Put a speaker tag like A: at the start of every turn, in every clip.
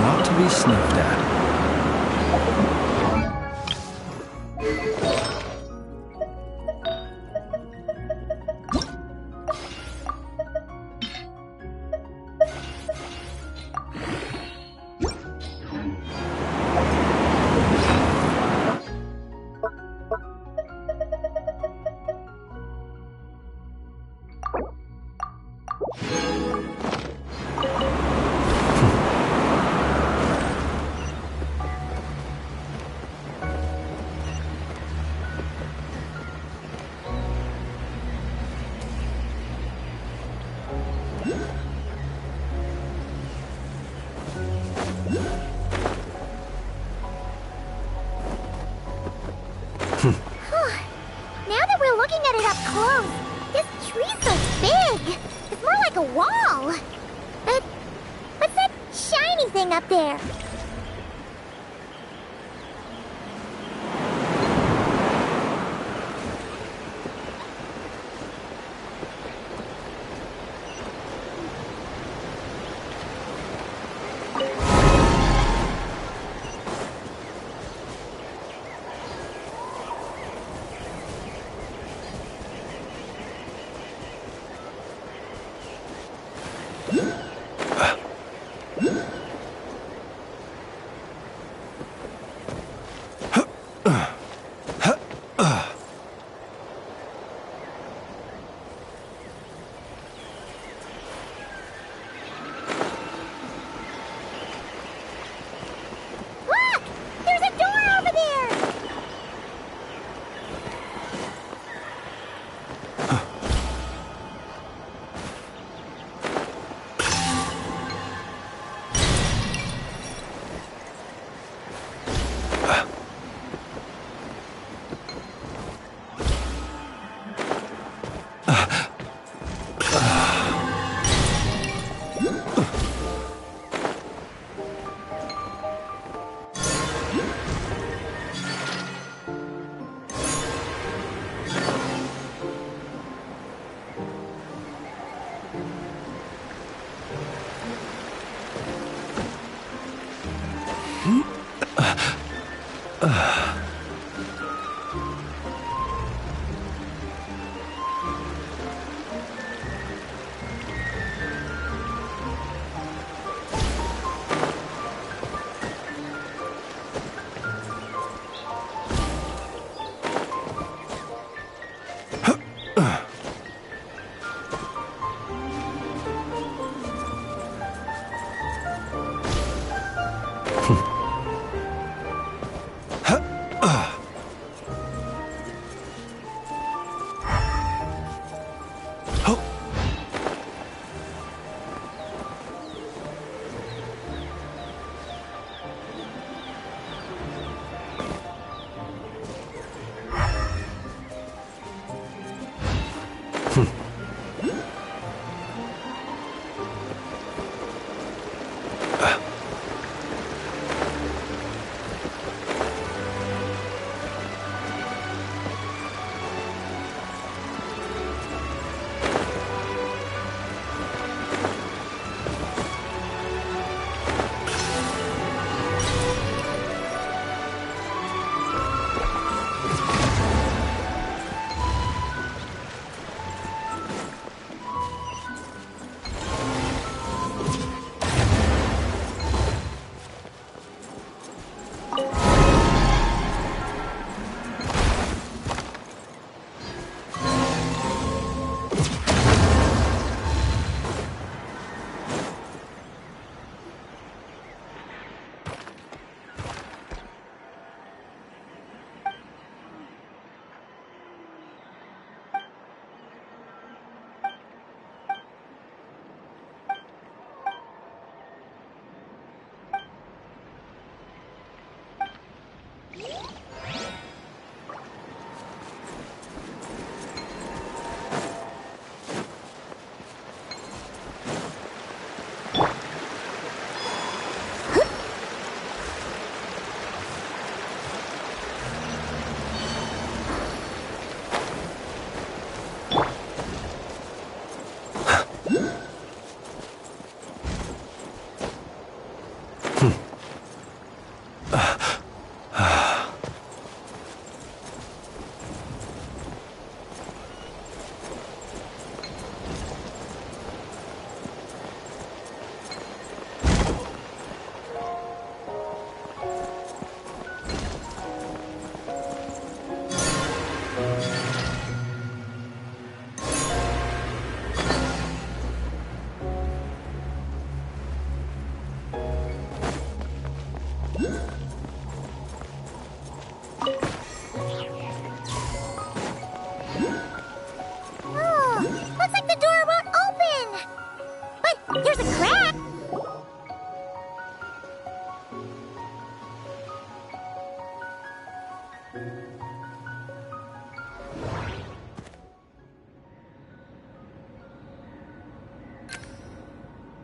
A: Not to be sniffed at.
B: Now that we're looking at it up close, this tree's so big. It's more like a wall. But what's that shiny thing up there?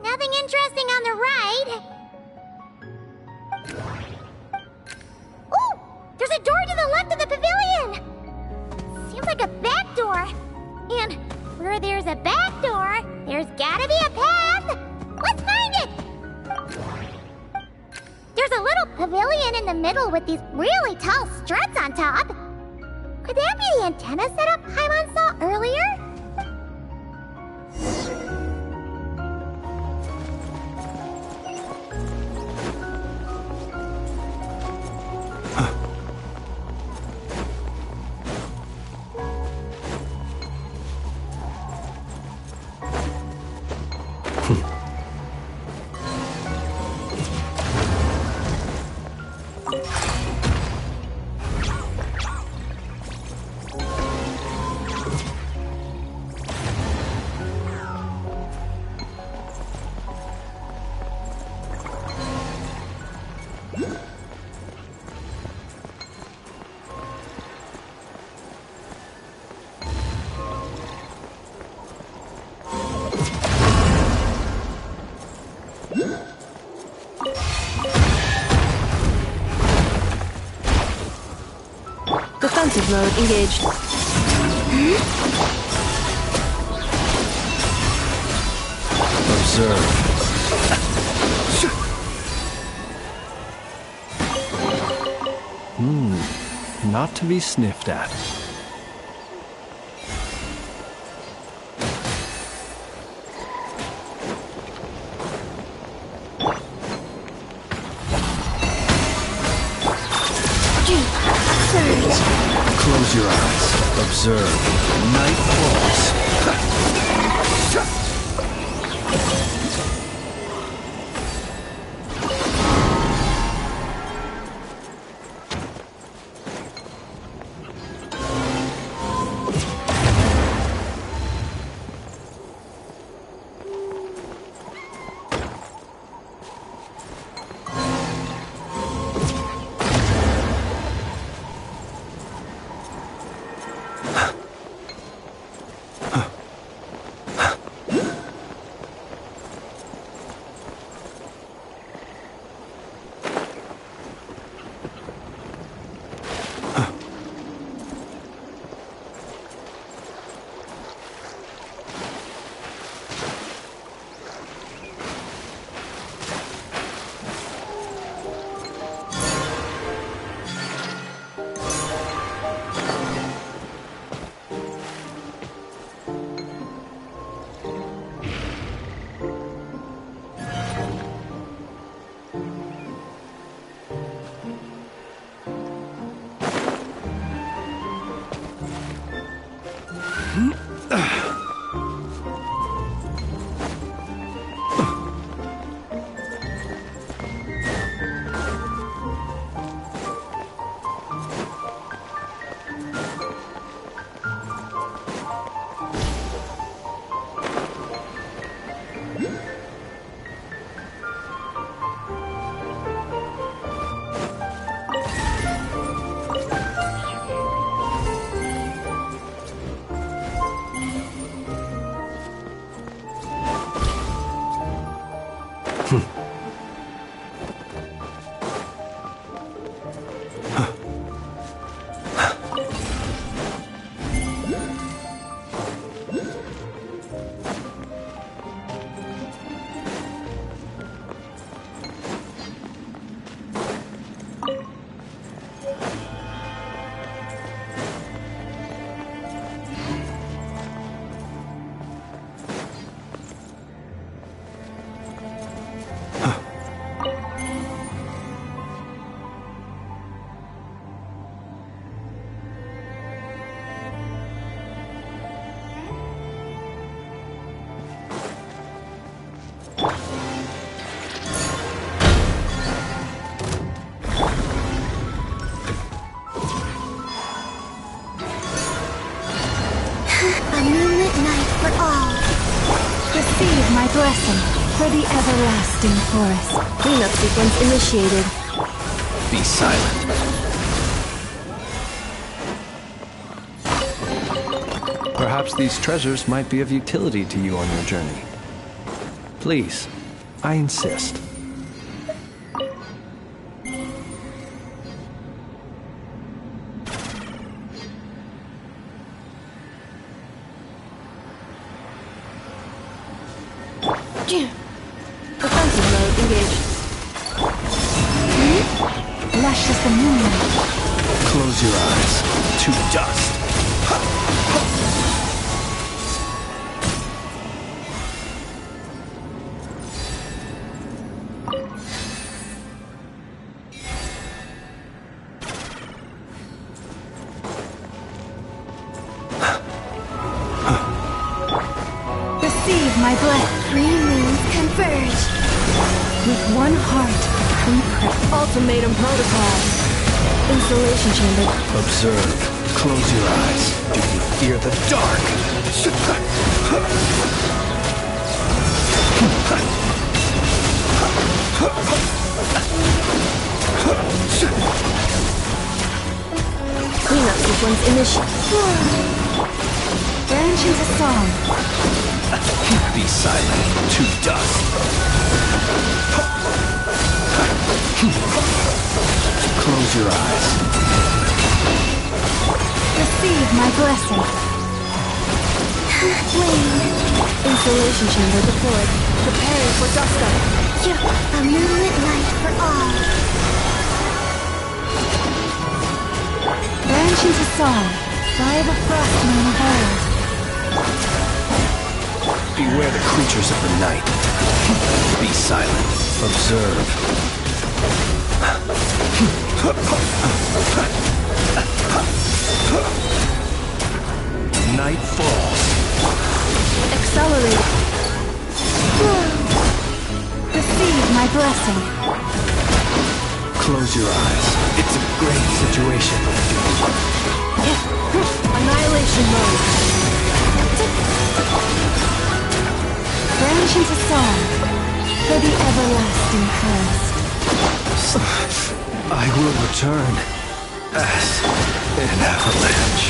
B: Nothing interesting on the right. Ooh! There's a door to the left of the pavilion! Seems like a back door. And where there's a back door, there's gotta be a path! Let's find it! There's a little pavilion in the middle with these really tall struts on top. Could that be the antenna setup Paimon saw earlier?
C: Defensive mode engaged.
A: Observe. Not to be sniffed at. Close your eyes. Observe. Night falls.
B: A moonlit night for all.
C: Receive my blessing for the everlasting forest. Cleanup sequence initiated.
A: Be silent. Perhaps these treasures might be of utility to you on your journey. Please, I insist.
C: Defensive mode engaged. Lush as the moonlight.
A: Close your eyes to dust.
C: Receive my blessing.
B: Three moons converge.
C: With one heart, we pray. Ultimatum protocol. Installation chamber.
A: Observe. Close your eyes. Do you fear the dark?
C: Cleanup sequence initiated. Branch into song.
A: Be silent to dust. Close your eyes.
C: Receive my blessing.
B: Flame.
C: Installation chamber deployed. Preparing for dust up.
B: A moonlit night for all.
C: Branch into song. By the frost moon of old.
A: Beware the creatures of the night. Be silent. Observe. Night falls.
C: Accelerate. Receive my blessing.
A: Close your eyes. It's a great situation.
C: Annihilation mode. Branch into song for the everlasting forest.
A: I will return as an avalanche.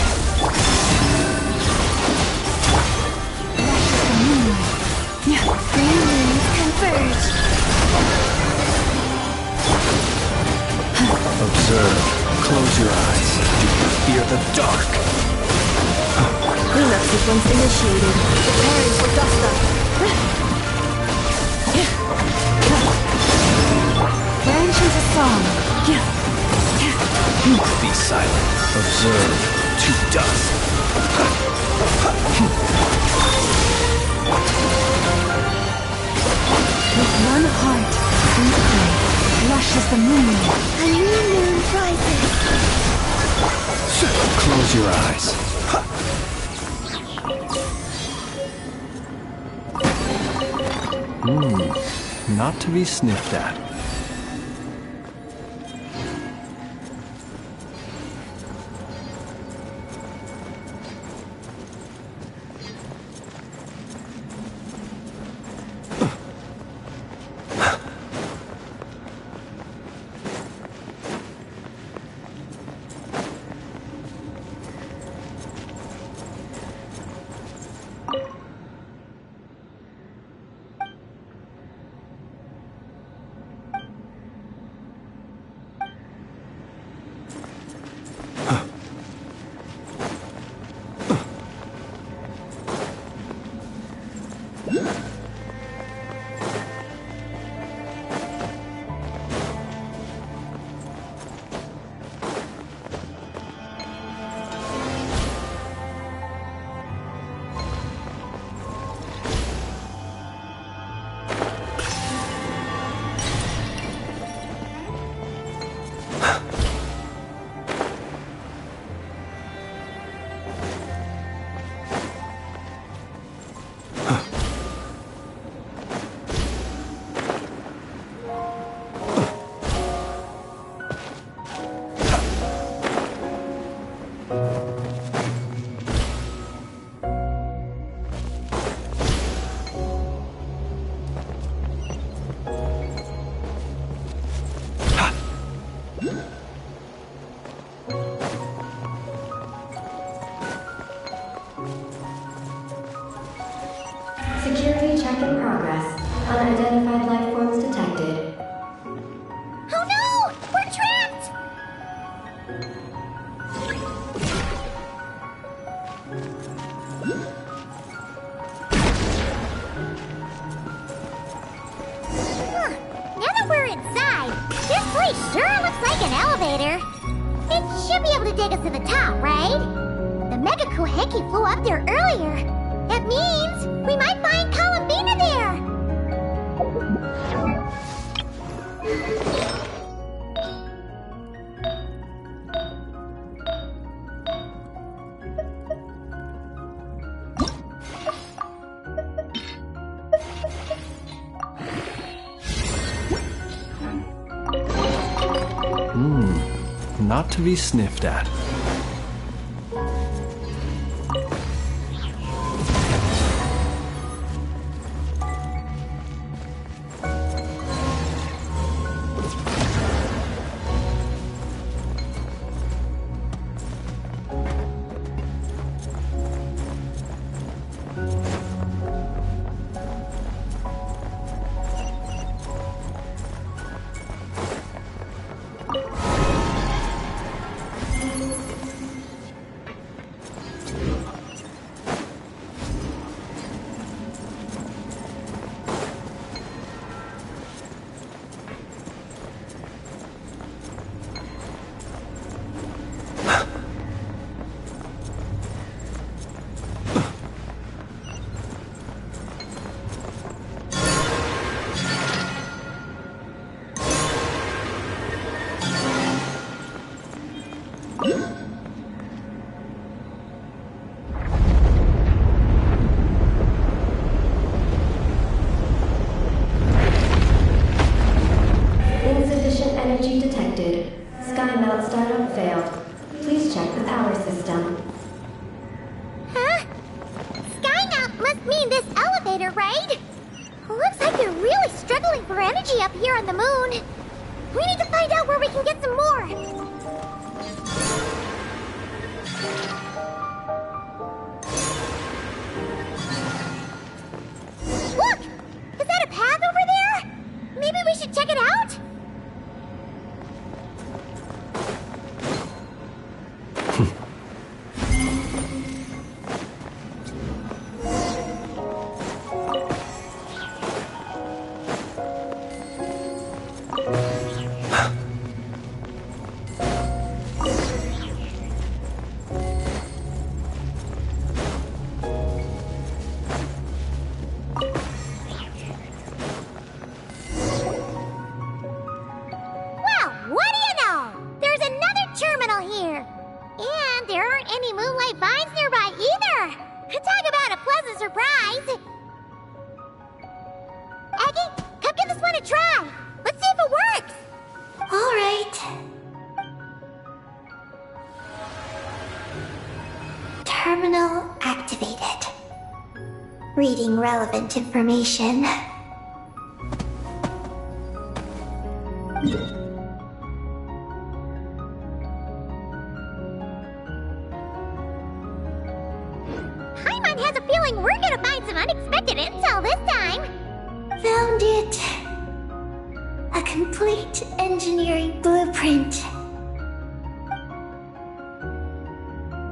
B: Three moons converge.
A: Observe. Close your eyes. Do you fear the dark?
C: Cleanup sequence initiated. Preparing for dust up. Branch into song.
A: Be silent. Observe. To dust.
C: With one heart, we pray. Lush as the moon.
B: A new moon rises.
A: Close your eyes. Not to be sniffed at.
D: Security check in progress. Unidentified life forms detected.
B: Oh no! We're trapped! Huh. Now that we're inside, this place sure looks like an elevator. It should be able to take us to the top, right? The Mega Koheki flew up there earlier. That means we might find Columbina there.
A: Not to be sniffed at.
D: Insufficient energy detected. Sky mount startup failed. Please check the power system.
B: Huh? Skynaut must mean this elevator, right? Looks like they're really struggling for energy up here on the moon. We need to find out where we can get some more. Look! Is that a path over there? Maybe we should check it out? Terminal activated. Reading relevant information. Paimon has a feeling we're gonna find some unexpected intel this time. Found it. A complete engineering blueprint.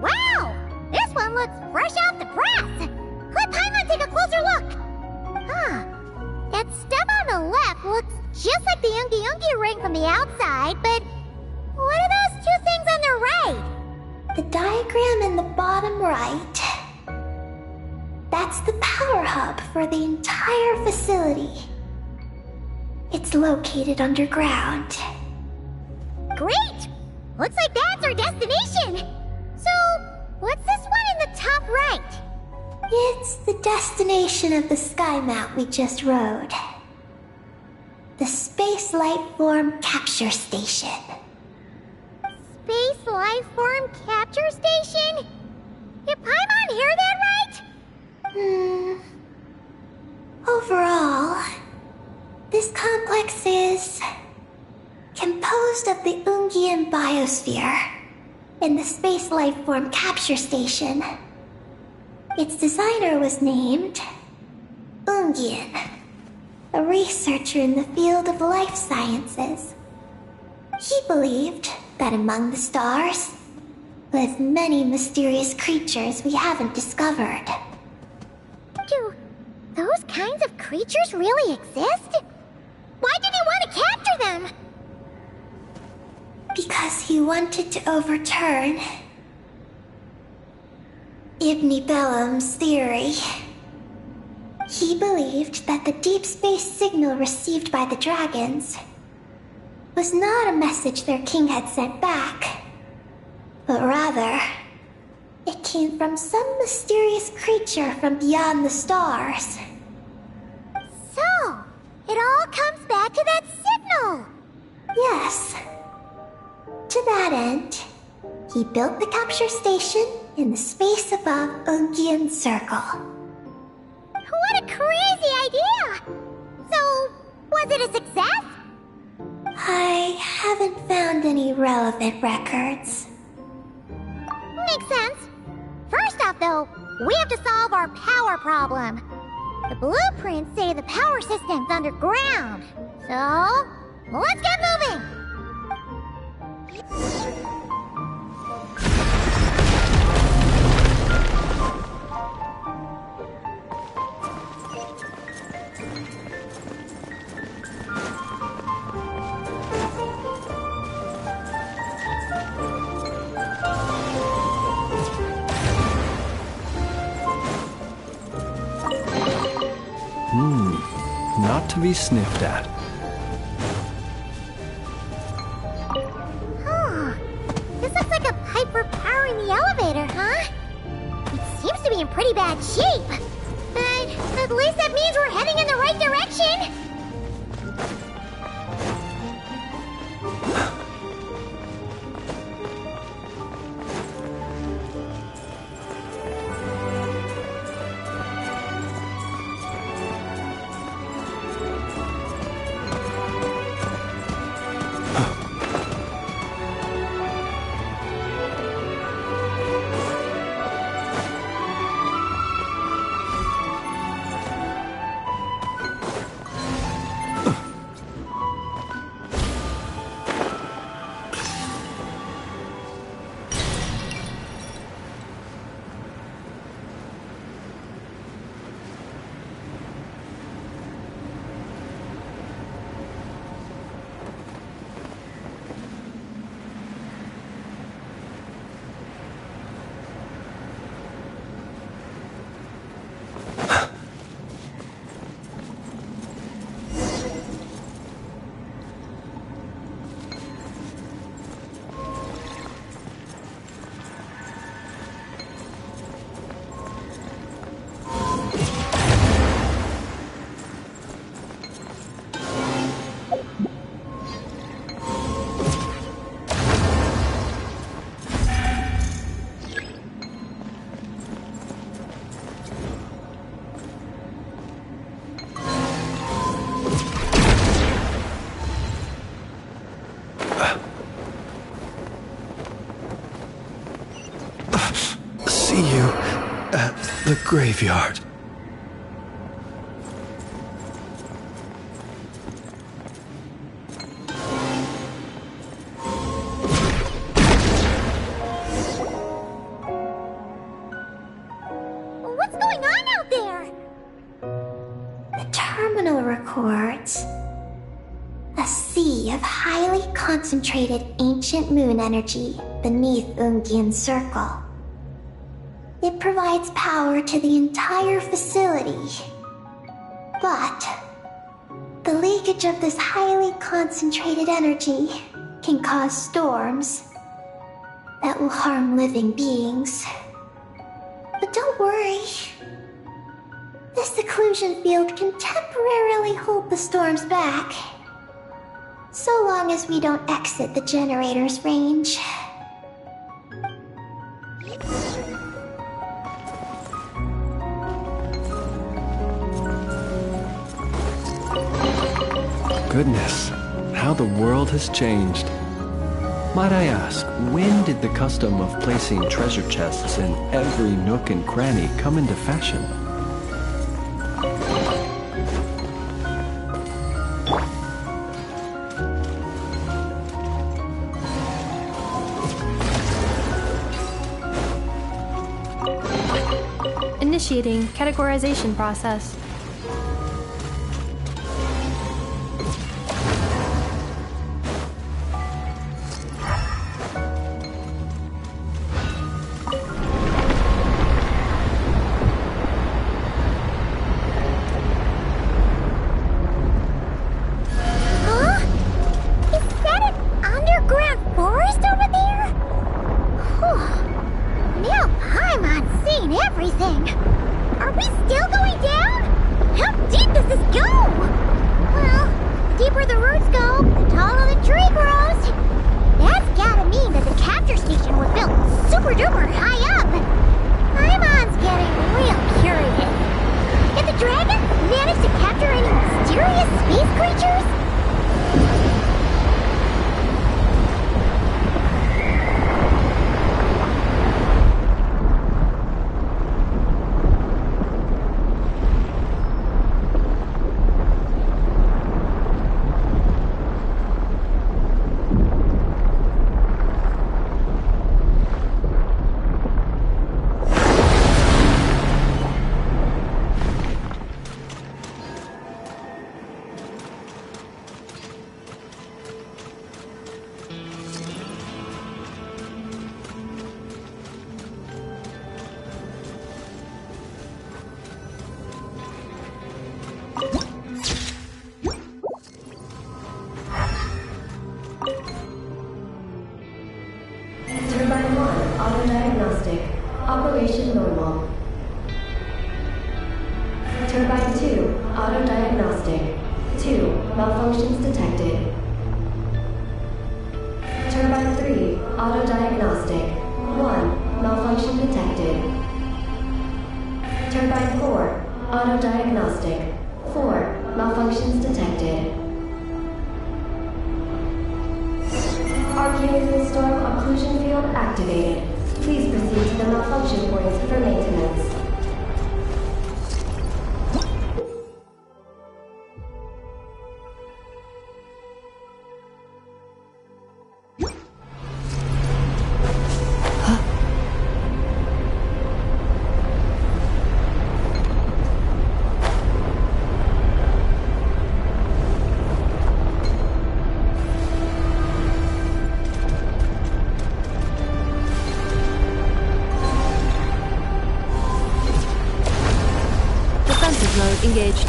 B: Wow! This one looks fresh out the press! Let Paimon take a closer look! Huh. That stuff on the left looks just like the Ungi ring from the outside, but what are those two things on the right? The diagram in the bottom right. That's the power hub for the entire facility. It's located underground. Great! Looks like that's our destination! So, what's this one in the top right? It's the destination of the sky mount we just rode. The Space Lifeform Capture Station. Space Lifeform Capture Station? Did Paimon hear that right? Overall, this complex is composed of the Ungian biosphere and the Space Lifeform Capture Station. Its designer was named Ungian, a researcher in the field of life sciences. He believed that among the stars live many mysterious creatures we haven't discovered. Do those kinds of creatures really exist? Why did he want to capture them? Because he wanted to overturn Ibn Bellum's theory. He believed that the deep space signal received by the dragons was not a message their king had sent back, but rather, it came from some mysterious creature from beyond the stars. So, it all comes back to that signal! Yes. To that end, he built the capture station in the space above Ungian Circle. What a crazy idea! So, was it a success? I haven't found any relevant records. Makes sense. First off, though, we have to solve our power problem. The blueprints say the power system's underground. So, let's get moving!
A: Not to be sniffed at.
B: This looks like a pipe for powering the elevator, huh? It seems to be in pretty bad shape. But at least that means we're heading in the right direction.
A: at the graveyard.
B: What's going on out there?
E: The terminal records a sea of highly concentrated ancient moon energy beneath Ungian's circle. It provides power to the entire facility. But the leakage of this highly concentrated energy can cause storms that will harm living beings. But don't worry. This seclusion field can temporarily hold the storms back, so long as we don't exit the generator's range.
A: Goodness, how the world has changed. Might I ask, when did the custom of placing treasure chests in every nook and cranny come into fashion?
C: Initiating categorization process.
D: Turbine 1, auto-diagnostic. Operation normal. Turbine 2, auto-diagnostic. 2, malfunctions detected. Turbine 3, auto-diagnostic. 1, malfunction detected. Turbine 4, auto-diagnostic. 4, malfunctions detected. Arcane storm occlusion field activated. Please proceed to the malfunction points for maintenance.
C: Engaged.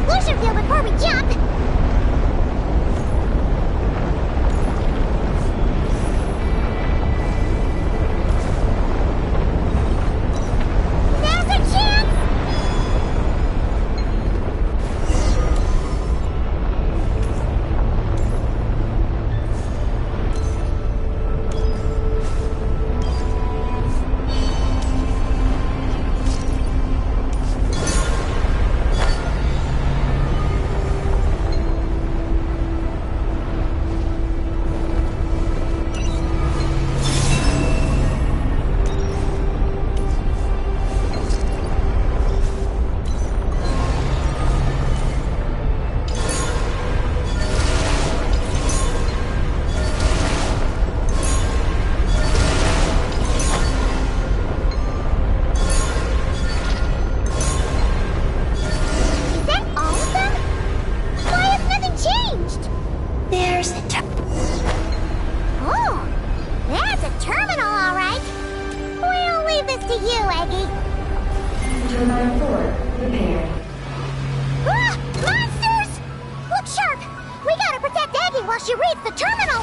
B: exclusion field before we jump! Now's our chance!
D: Turbine 4, repaired.
B: Ah! Monsters! Look sharp! We gotta protect Aggie while she reads the terminal!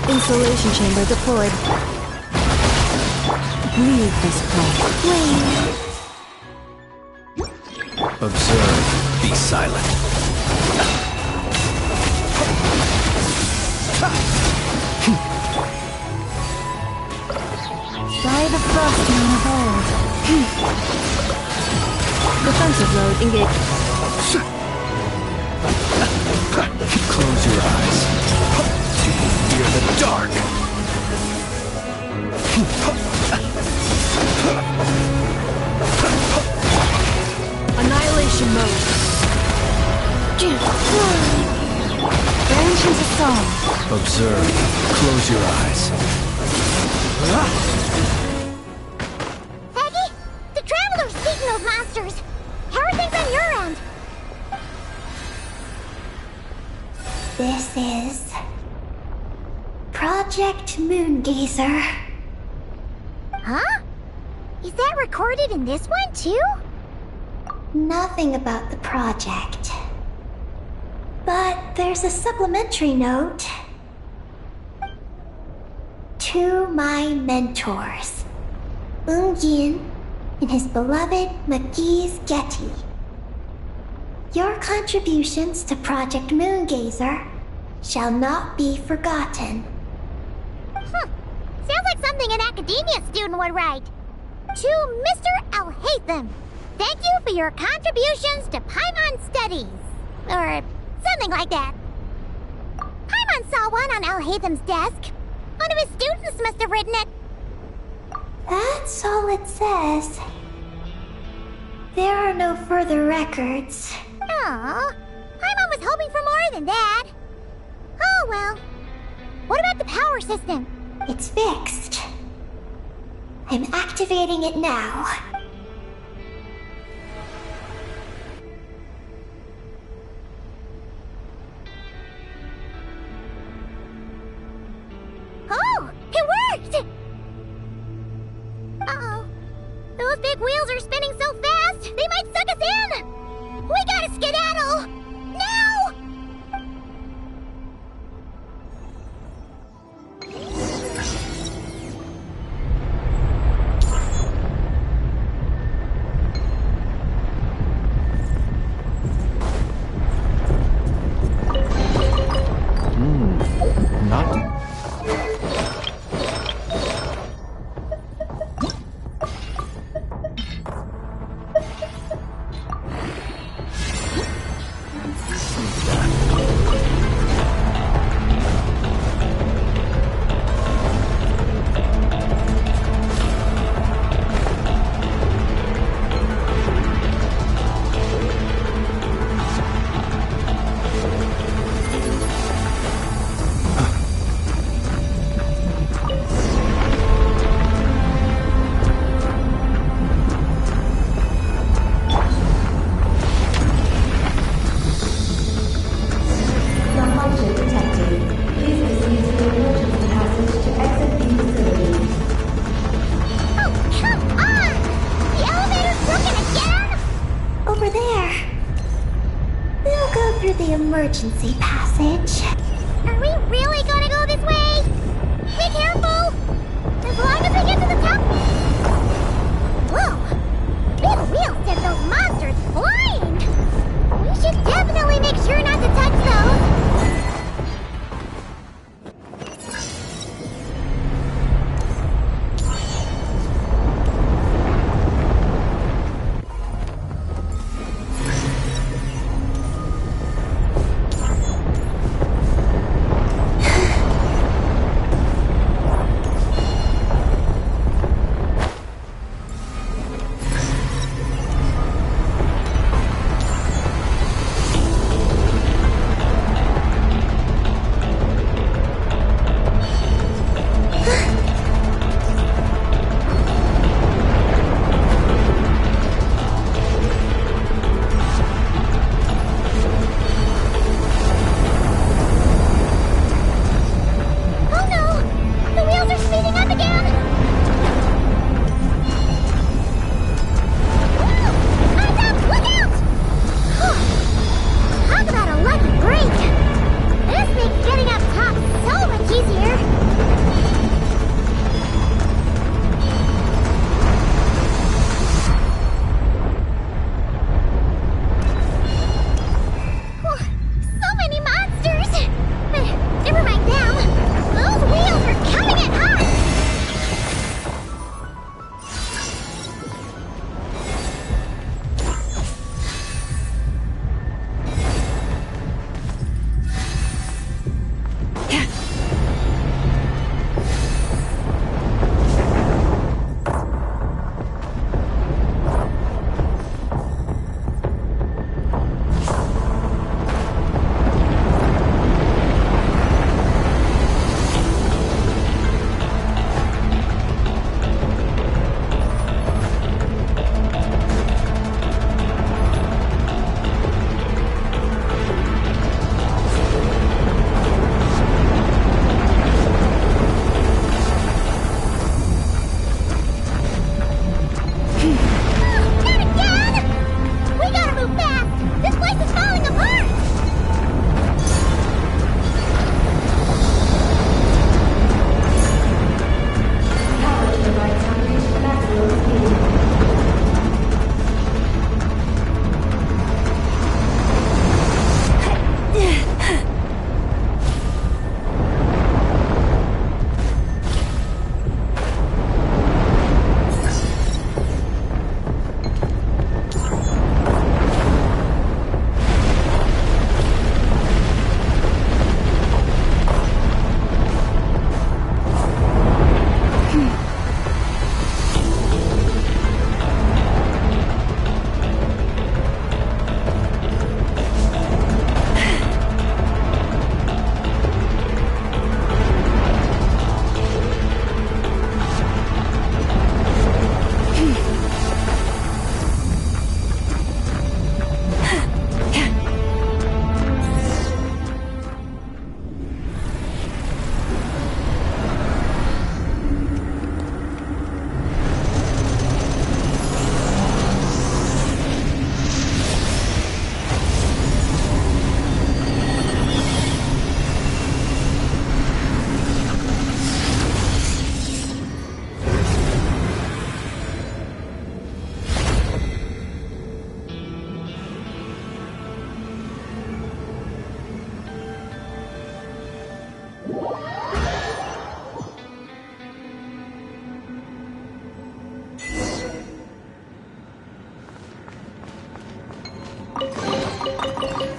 C: Insulation chamber deployed. Leave this place. Wait.
A: Observe. Be silent.
C: By the frost moon of old. Defensive load engaged.
A: Close your eyes. Do you fear the dark?
C: Annihilation mode. Branches assault.
A: Observe. Close your eyes.
B: Aggie, the Traveler's beaten those monsters. How are things on your end?
E: This is Project Moongazer.
B: Huh? Is that recorded in this one too?
E: Nothing about the project. But there's a supplementary note. To my mentors, Yin and his beloved McGee's Getty. Your contributions to Project Moongazer shall not be forgotten.
B: Sounds like something an academia student would write. To Mr. Alhaitham, thank you for your contributions to Paimon Studies. Or something like that. Paimon saw one on Alhaitham's desk. One of his students must have written it.
E: That's all it says. There are no further records.
B: Aw, Paimon was hoping for more than that. Oh well. What about the power system?
E: It's fixed. I'm activating it now.
B: Oh, it worked! Uh-oh. Those big wheels are spinning so fast, they might suck us in! We gotta skedaddle! Now!
A: Not...
E: emergency passage.
B: Are we really gonna go this way? Be careful! As long as we get to the top... Whoa! Big wheels sent those monsters flying! We should definitely make sure not to touch those!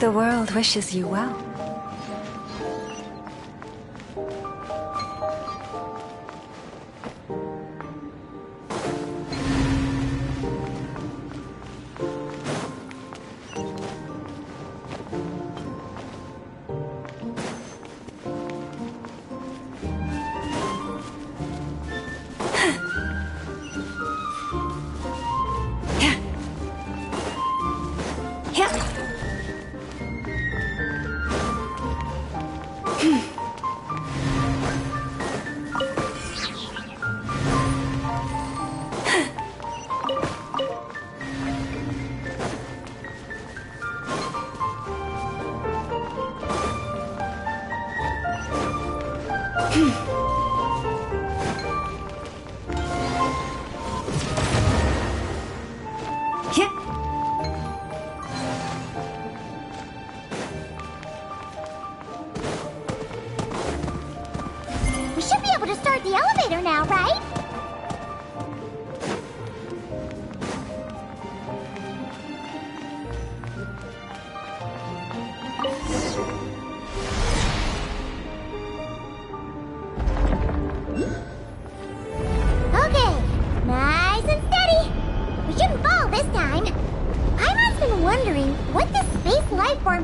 C: The world wishes you well.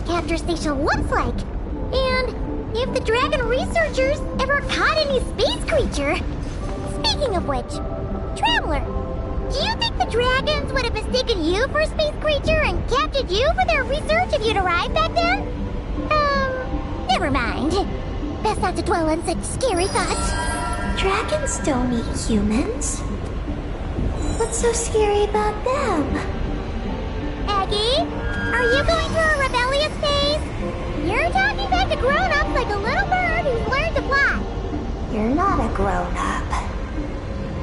B: capture station looks like. And if the dragon researchers ever caught any space creature. Speaking of which, Traveler, do you think the dragons would have mistaken you for a space creature and captured you for their research if you'd arrived back then? Never mind. Best not to dwell on such scary thoughts.
E: Dragons don't eat humans. What's so scary about them?
B: Aggie, are you going through a rebellious phase? You're talking back to grown-ups like a little bird who's learned to fly.
E: You're not a grown-up.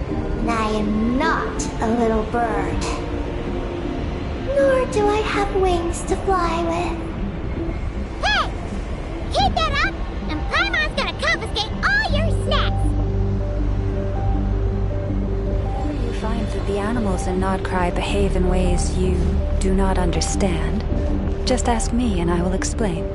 E: And I am not a little bird. Nor do I have wings to fly with.
B: Hey! Keep that up, and Paimon's gonna confiscate all your snacks!
C: Whenever you find that the animals in Nodcry behave in ways you do not understand, just ask me and I will explain.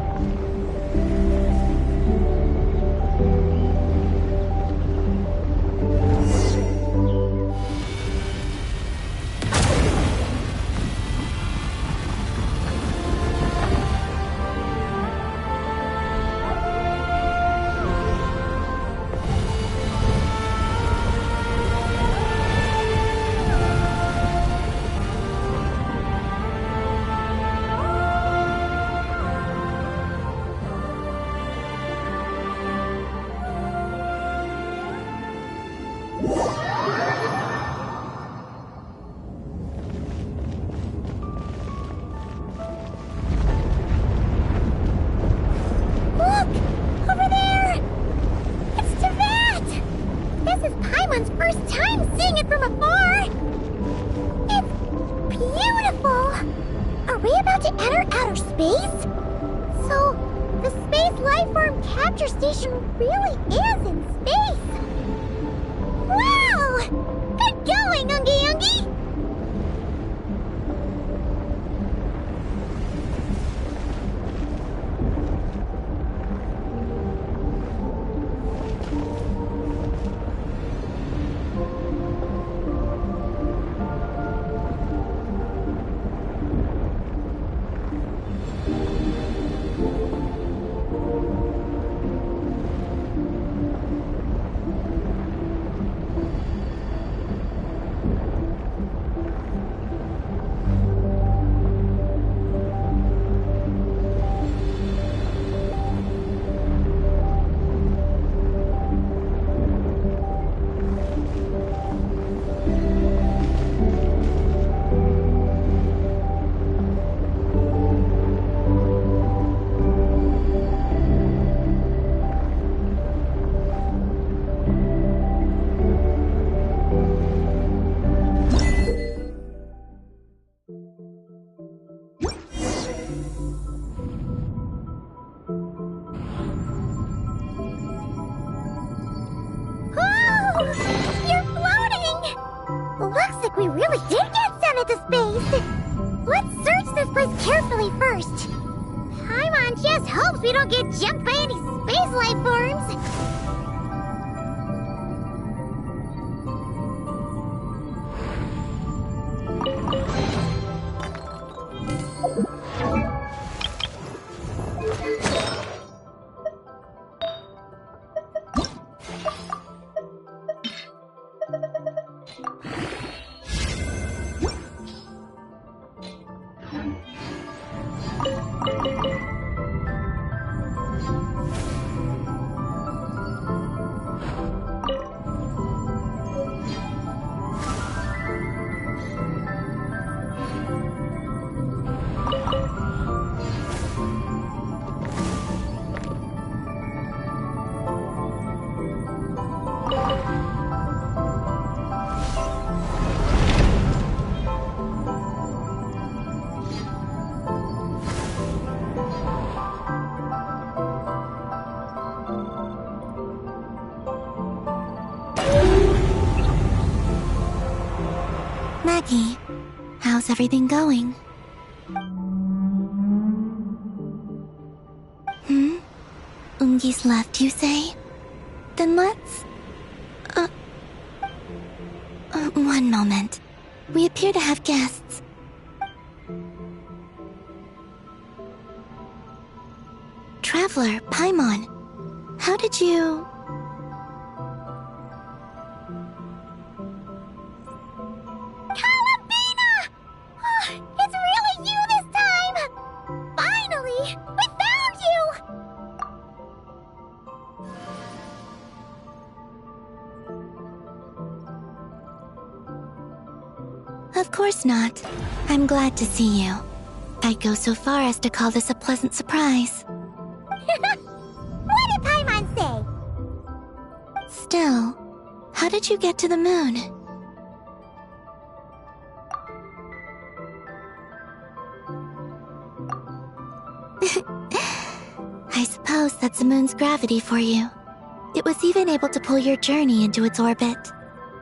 E: Maggie, how's everything going? Ungi's left, you say? Then let's... one moment. We appear to have guests. traveler, Paimon. How did you...
B: Calabina! Oh, it's really you this time! Finally! We found you!
E: Of course not. I'm glad to see you. I'd go so far as to call this a pleasant surprise.
B: What did Paimon say?
E: Still, how did you get to the moon? I suppose that's the moon's gravity for you. It was even able to pull your journey into its orbit.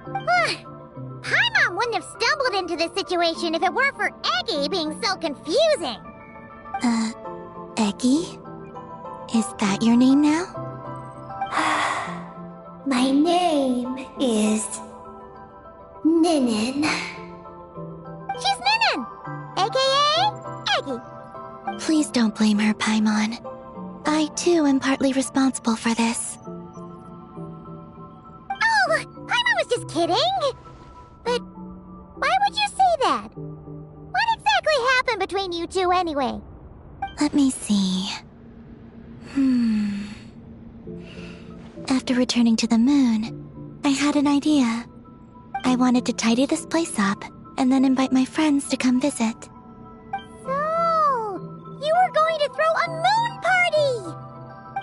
B: Paimon wouldn't have stumbled into this situation if it weren't for Eggy being so confusing.
E: Eggy? Is that your name now?
D: My name is... Ninin.
B: She's Ninin, aka Eggy.
E: Please don't blame her, Paimon. I, too, am partly responsible for this.
B: Oh, Paimon was just kidding. But why would you say that? What exactly happened between you two anyway?
E: Let me see. After returning to the moon, I had an idea. I wanted to tidy this place up and then invite my friends to come visit.
B: So, you were going to throw a moon party!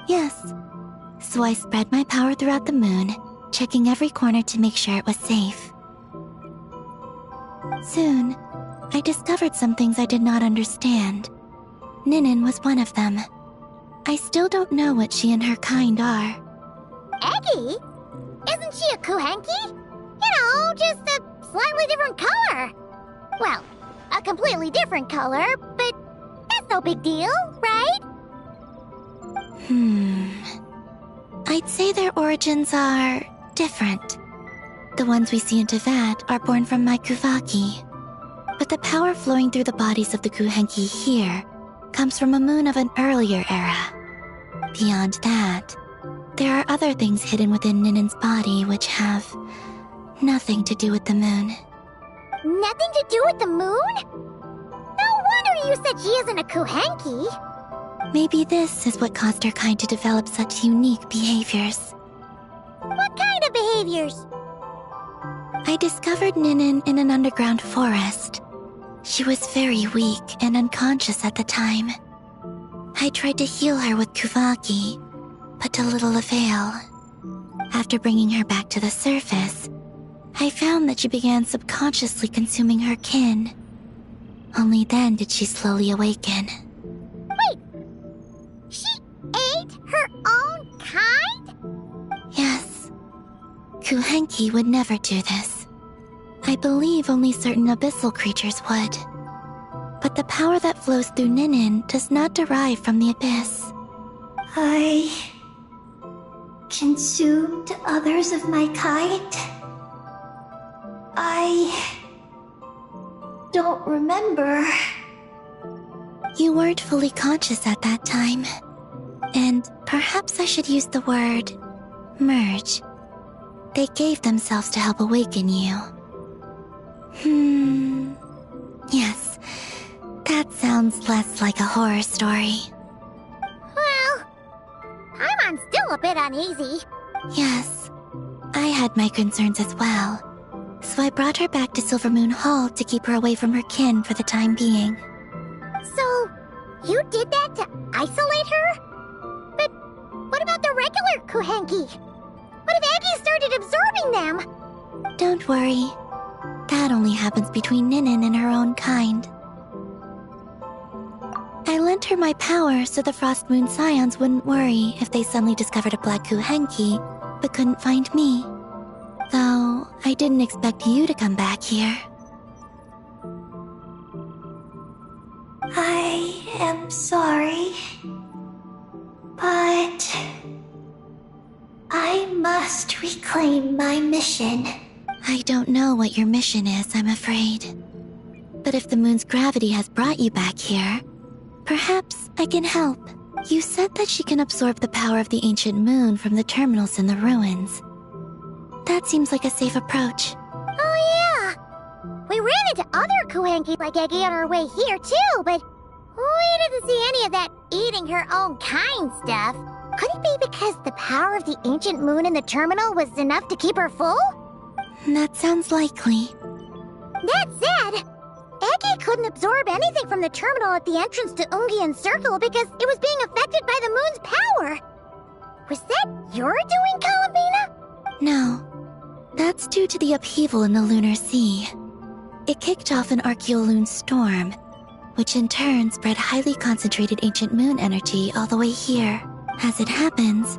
E: Yes. So I spread my power throughout the moon, checking every corner to make sure it was safe. Soon, I discovered some things I did not understand. Ninin was one of them. I still don't know what she and her kind are.
B: Eggy? Isn't she a Kuhenki? You know, just a slightly different color. Well, a completely different color, but that's no big deal, right?
E: I'd say their origins are different. The ones we see in Tevat are born from my Kuvaki. But the power flowing through the bodies of the Kuhenki here comes from a moon of an earlier era. Beyond that, there are other things hidden within Ninin's body which have nothing to do with the moon.
B: Nothing to do with the moon? No wonder you said she isn't a Kuhenki.
E: Maybe this is what caused her kind to develop such unique behaviors.
B: What kind of behaviors?
E: I discovered Ninin in an underground forest. She was very weak and unconscious at the time. I tried to heal her with Kuvaki, but to little avail. After bringing her back to the surface, I found that she began subconsciously consuming her kin. Only then did she slowly awaken.
B: Wait! She ate her own kind?
E: Yes. Kuhenki would never do this. I believe only certain abyssal creatures would. But the power that flows through Ninin does not derive from the abyss.
D: I... consumed others of my kind? I... don't remember.
E: You weren't fully conscious at that time. And perhaps I should use the word merge. They gave themselves to help awaken you. Yes, that sounds less like a horror story.
B: Well, Paimon's still a bit uneasy.
E: Yes, I had my concerns as well. So I brought her back to Silvermoon Hall to keep her away from her kin for the time being.
B: So, you did that to isolate her? But what about the regular Kuhenki? What if Eggy started absorbing them?
E: Don't worry. That only happens between Ninin and her own kind. I lent her my power so the Frost Moon Scions wouldn't worry if they suddenly discovered a black Kuhenki, but couldn't find me. Though, I didn't expect you to come back here.
D: I am sorry. But... I must reclaim my mission.
E: I don't know what your mission is, I'm afraid. But if the moon's gravity has brought you back here, perhaps I can help.
F: You said that she can absorb the power of the ancient moon from the terminals in the ruins. That seems like a safe approach.
B: Oh yeah! We ran into other Kuhenki like Eggy on our way here too, but we didn't see any of that eating her own kind stuff. Could it be because the power of the ancient moon in the terminal was enough to keep her full?
F: That sounds likely.
B: That said, Eggy couldn't absorb anything from the terminal at the entrance to Ungian Circle because it was being affected by the moon's power. Was that your doing, Columbina?
F: No. That's due to the upheaval in the lunar sea. It kicked off an Archeoloon storm, which in turn spread highly concentrated ancient moon energy all the way here. As it happens,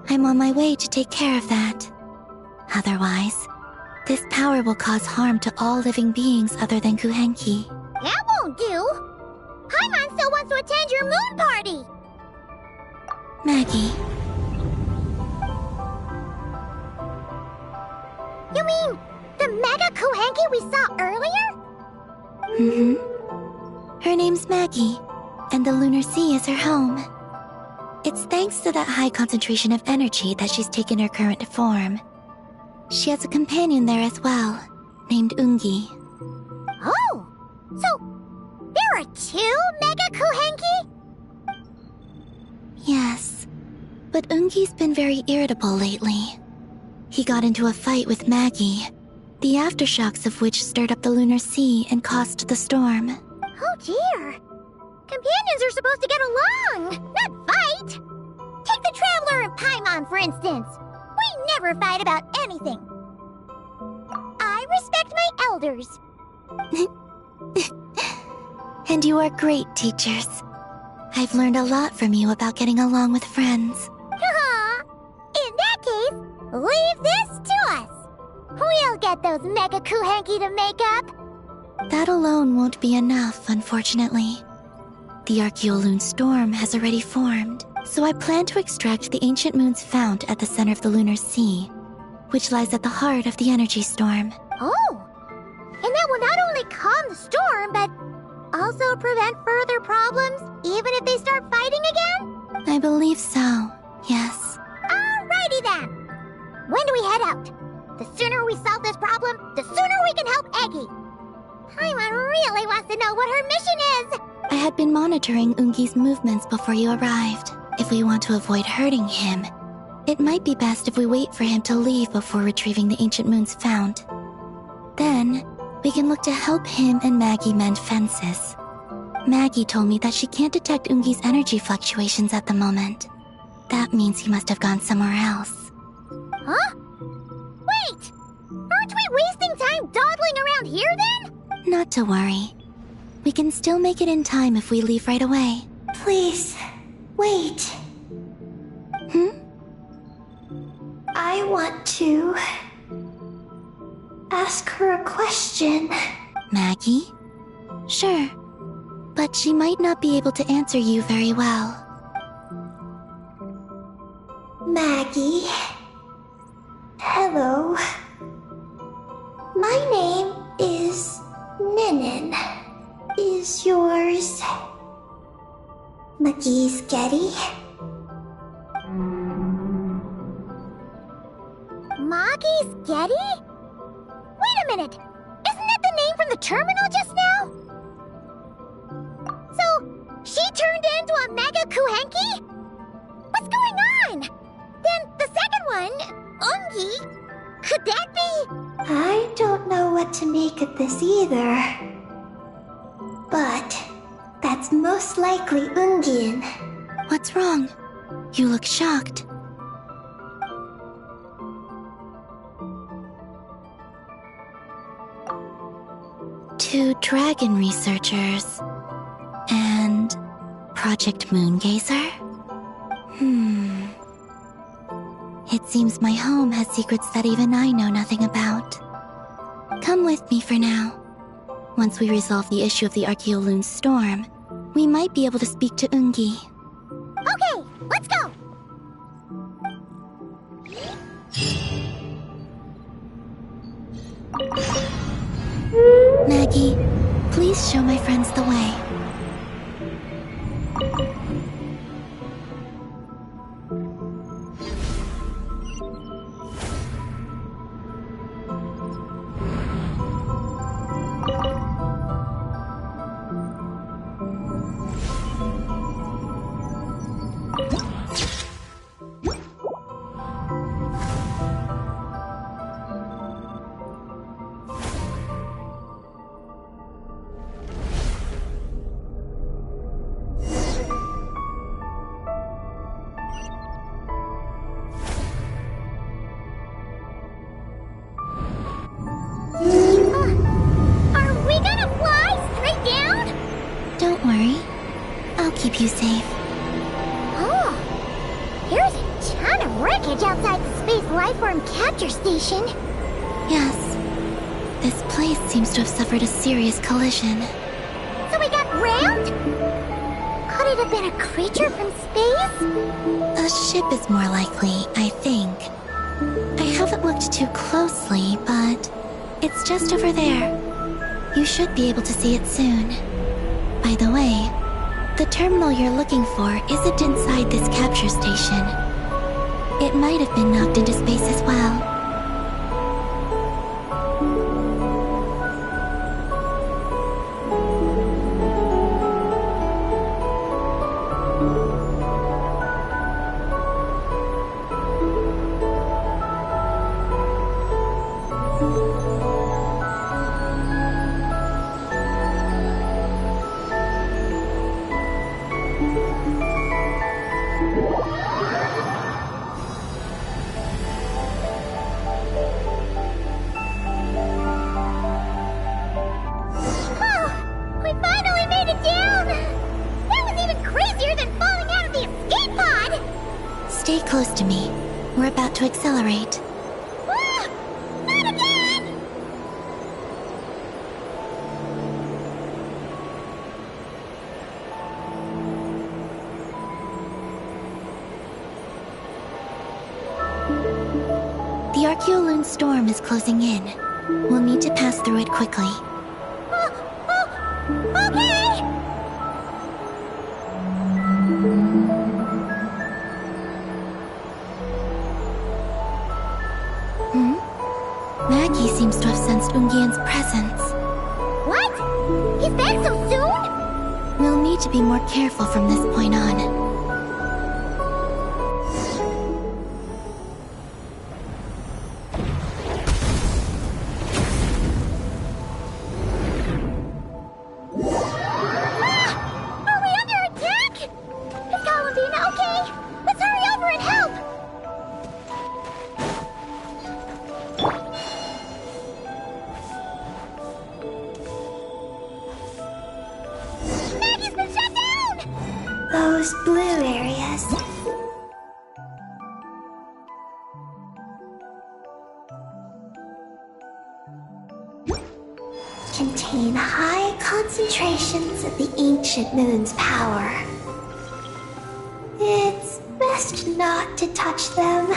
F: I'm on my way to take care of that. Otherwise, this power will cause harm to all living beings other than Kuhenki.
B: That won't do! Paimon still wants to attend your moon party!
F: Maggie.
B: You mean the Mega Kuhenki we saw earlier?
F: Mm-hmm. Her name's Maggie, and the lunar sea is her home. It's thanks to that high concentration of energy that she's taken her current form. She has a companion there as well, named Ungi.
B: Oh! So, there are 2 Mega Kuhenki?
F: Yes, but Ungi's been very irritable lately. He got into a fight with Maggie, the aftershocks of which stirred up the lunar sea and caused the storm.
B: Oh dear! Companions are supposed to get along, not fight! Take the Traveler and Paimon, for instance. We never fight about anything. I respect my elders.
F: And you are great teachers. I've learned a lot from you about getting along with friends.
B: Aw, in that case, leave this to us. We'll get those Mega Kuhenki to make up.
F: That alone won't be enough, unfortunately. The Archeoloon storm has already formed, so I plan to extract the ancient moon's fount at the center of the lunar sea, which lies at the heart of the energy storm.
B: Oh! And that will not only calm the storm, but also prevent further problems, even if they start fighting again?
F: I believe so, yes.
B: Alrighty then! When do we head out? The sooner we solve this problem, the sooner we can help Eggy. Paimon really wants to know what her mission is!
F: I had been monitoring Ungi's movements before you arrived. If we want to avoid hurting him, it might be best if we wait for him to leave before retrieving the ancient moon's fount. Then, we can look to help him and Maggie mend fences. Maggie told me that she can't detect Ungi's energy fluctuations at the moment. That means he must have gone somewhere else.
B: Huh? Wait! Aren't we wasting time dawdling around here then?
F: Not to worry. We can still make it in time if we leave right away.
E: Please, wait. I want to ask her a question.
F: Maggie? Sure. But she might not be able to answer you very well.
E: Maggie. Hello. My name is Ninin. Is yours McGee's Getty?
B: Maggie's Getty? Wait a minute! Isn't that the name from the terminal just now? So, she turned into a Mega Kuhenki? What's going on? Then the second one, Ungi, could that be?
E: I don't know what to make of this either. But that's most likely Ungian.
F: What's wrong? You look shocked. Two dragon researchers and Project Moongazer? It seems my home has secrets that even I know nothing about. Come with me for now. Once we resolve the issue of the Archeoloon storm, we might be able to speak to Ungi.
B: Okay, let's go!
F: Maggie, please show my friends the way. keep you safe.
B: Oh, here's a ton of wreckage outside the Space Lifeform Capture Station.
F: Yes. This place seems to have suffered a serious collision.
B: So we got rammed? Could it have been a creature from space?
F: A ship is more likely, I think. I haven't looked too closely, but it's just over there. You should be able to see it soon. By the way, the terminal you're looking for isn't inside this capture station. It might have been knocked into space as well. Stay close to me. We're about to accelerate.
B: Ah! Not again!
F: The Archeoloon storm is closing in. We'll need to pass through it quickly.
B: Okay!
F: Maggie seems to have sensed Ungian's presence.
B: What? He's back so soon?
F: We'll need to be more careful from this point on.
E: Those blue areas. Contain high concentrations of the ancient moon's power. It's best not to touch them.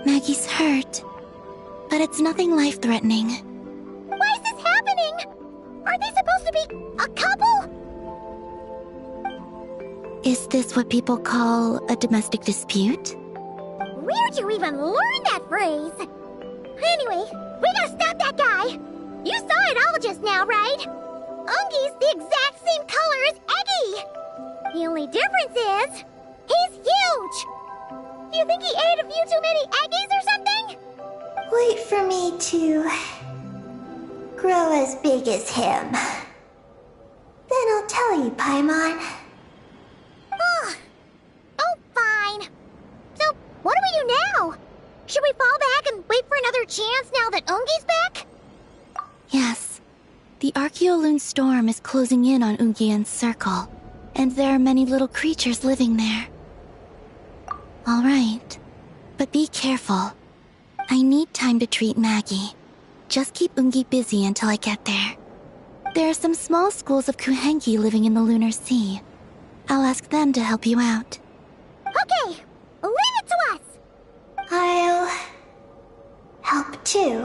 F: Maggie's hurt, but it's nothing life-threatening.
B: Why is this happening? Are they supposed to be a couple?
F: Is this what people call a domestic dispute?
B: Where'd you even learn that phrase? Anyway, we gotta stop that guy. You saw it all just now, right? Ungi's the exact same color as Eggy. The only difference is, he's huge. Do you think he ate a few too many Eggies or something?
E: Wait for me to grow as big as him. Then I'll tell you, Paimon.
B: Oh, fine. So, what do we do now? Should we fall back and wait for another chance now that Ungi's back?
F: Yes. The Archeoloon storm is closing in on Ungian's circle, and there are many little creatures living there. All right, but be careful. I need time to treat Maggie. Just keep Ungi busy until I get there. There are some small schools of Kuhenki living in the Lunar Sea. I'll ask them to help you out.
B: Okay, leave it to us.
E: I'll help too.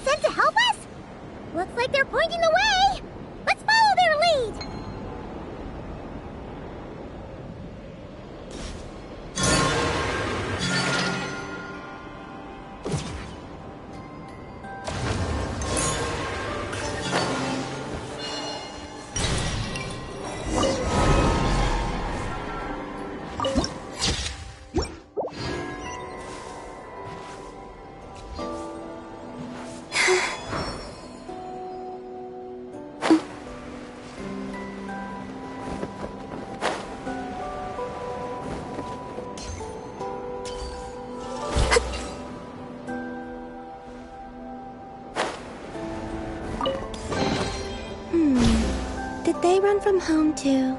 B: Sent to help us? Looks like they're pointing the way. Let's follow their lead.
F: run from home too.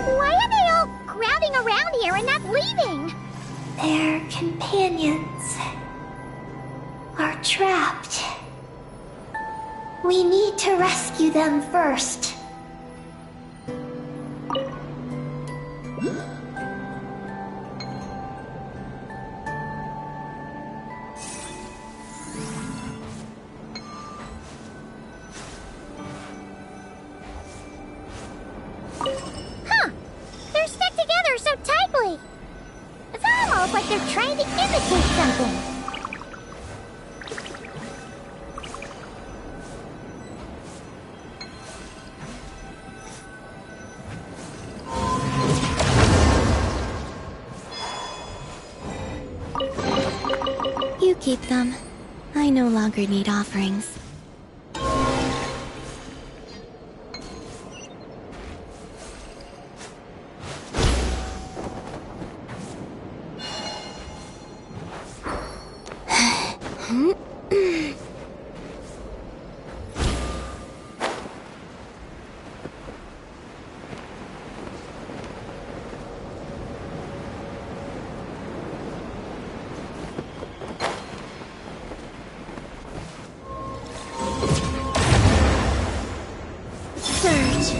B: Why are they all crowding around here and not leaving?
E: Their companions are trapped. We need to rescue them first.
B: Huh. They're stuck together so tightly. It's almost like they're trying to imitate something.
F: You keep them. I no longer need offerings. Surge.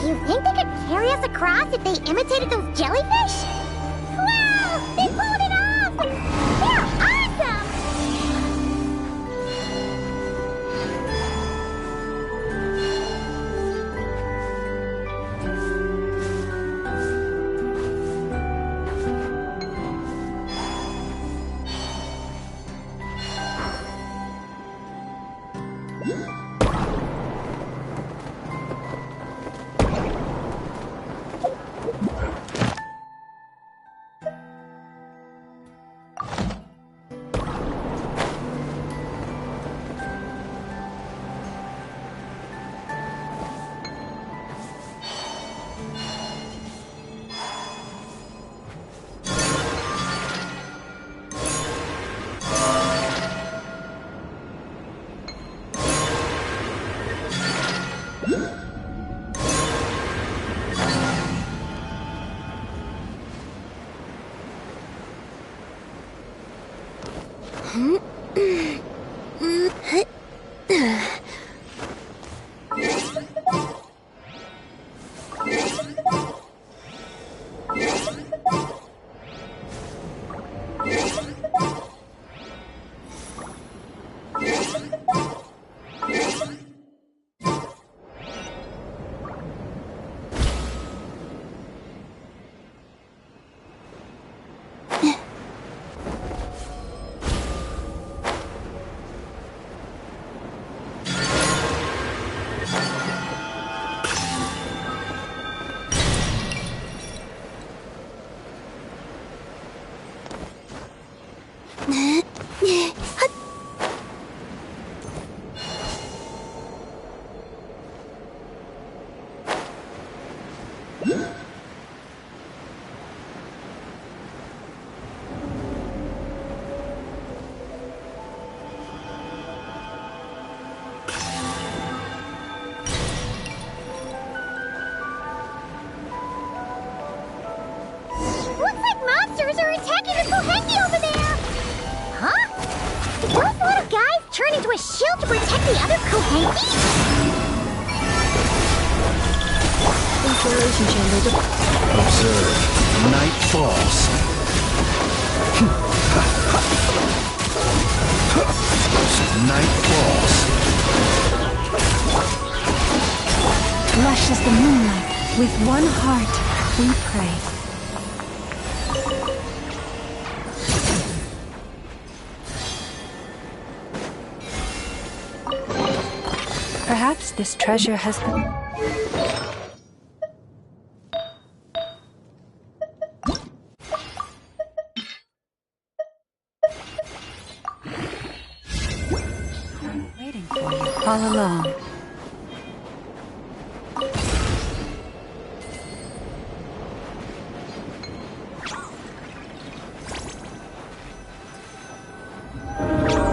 B: Do you think they could carry us across if they imitated those jellyfish? Wow! They pulled it off! They're awesome! A shield to protect the other Kohenki?
F: Insulation chamber.
A: Observe. Night falls. Night falls.
C: Lush as the moonlight, with one heart, we pray. Perhaps this treasure has been... waiting for you all along.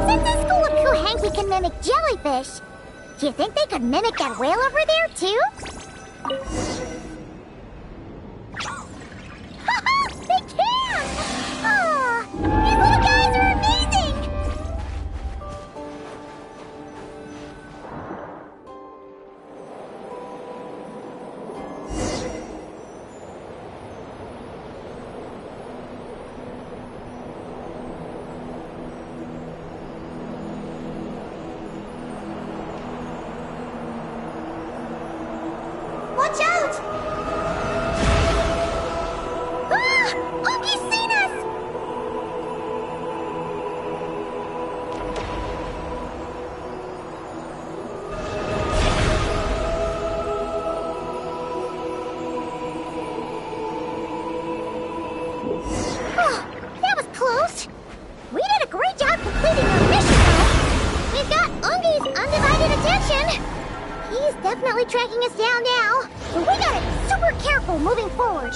B: Since the school of Kohenki can mimic jellyfish, do you think they could mimic that whale over there, too? They can! Aw, these little guys are amazing! tracking us down now, so we gotta be super careful moving forward.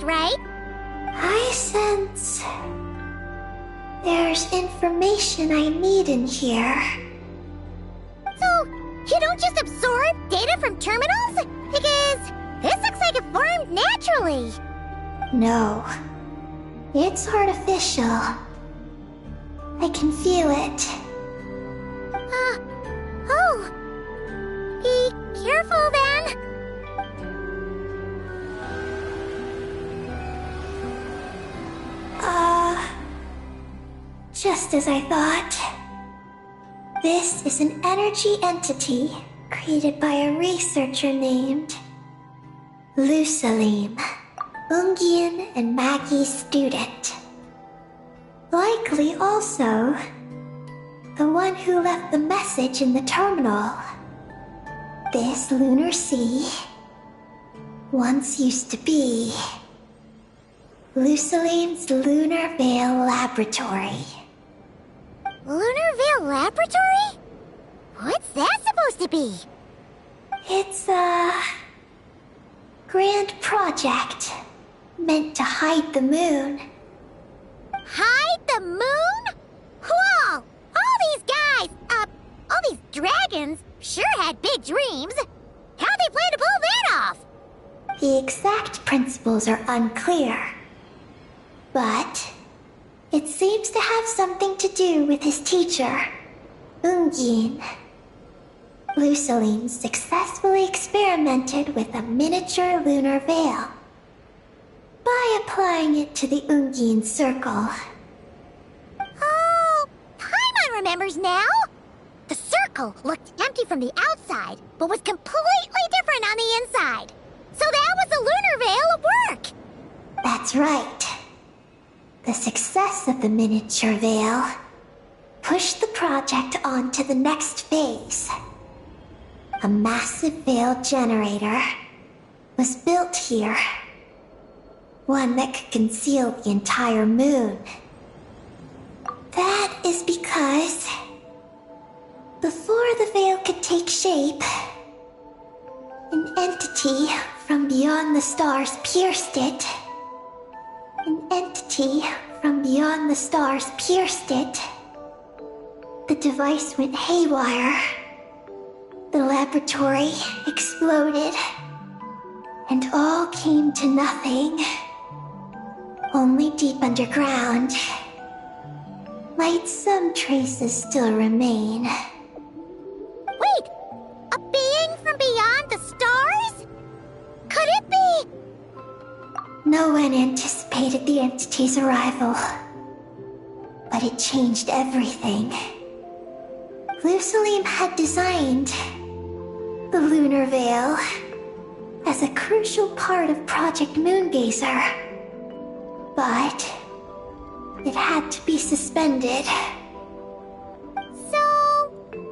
B: Right?
E: I sense there's information I need in here.
B: So, you don't just absorb data from terminals? Because this looks like it formed naturally.
E: No. It's artificial. I can feel it.
B: Oh. Be careful then.
E: Just as I thought. This is an energy entity created by a researcher named Lusalim, Ungian and Maggie's student. Likely also the one who left the message in the terminal. This lunar sea once used to be Lusalim's Lunar Veil Laboratory.
B: Lunar Veil Laboratory? What's that supposed to be?
E: It's a grand project meant to hide the moon.
B: Hide the moon? Whoa! All these guys, all these dragons sure had big dreams. How'd they plan to pull that off?
E: The exact principles are unclear, but it seems to have something to do with his teacher, Ungin. Luceline successfully experimented with a miniature lunar veil by applying it to the Ungin circle.
B: Oh, Paimon remembers now! The circle looked empty from the outside, but was completely different on the inside. So that was the lunar veil at work!
E: That's right. The success of the miniature veil pushed the project on to the next phase. A massive veil generator was built here. One that could conceal the entire moon. That is because before the veil could take shape, an entity from beyond the stars pierced it. An entity from beyond the stars pierced it. The device went haywire. The laboratory exploded. And all came to nothing. Only deep underground. Might some traces still remain.
B: Wait! A being from beyond the stars? Could it be?
E: No one anticipated the entity's arrival. But it changed everything. Luceline had designed the lunar veil as a crucial part of Project Moongazer. But it had to be suspended.
B: So,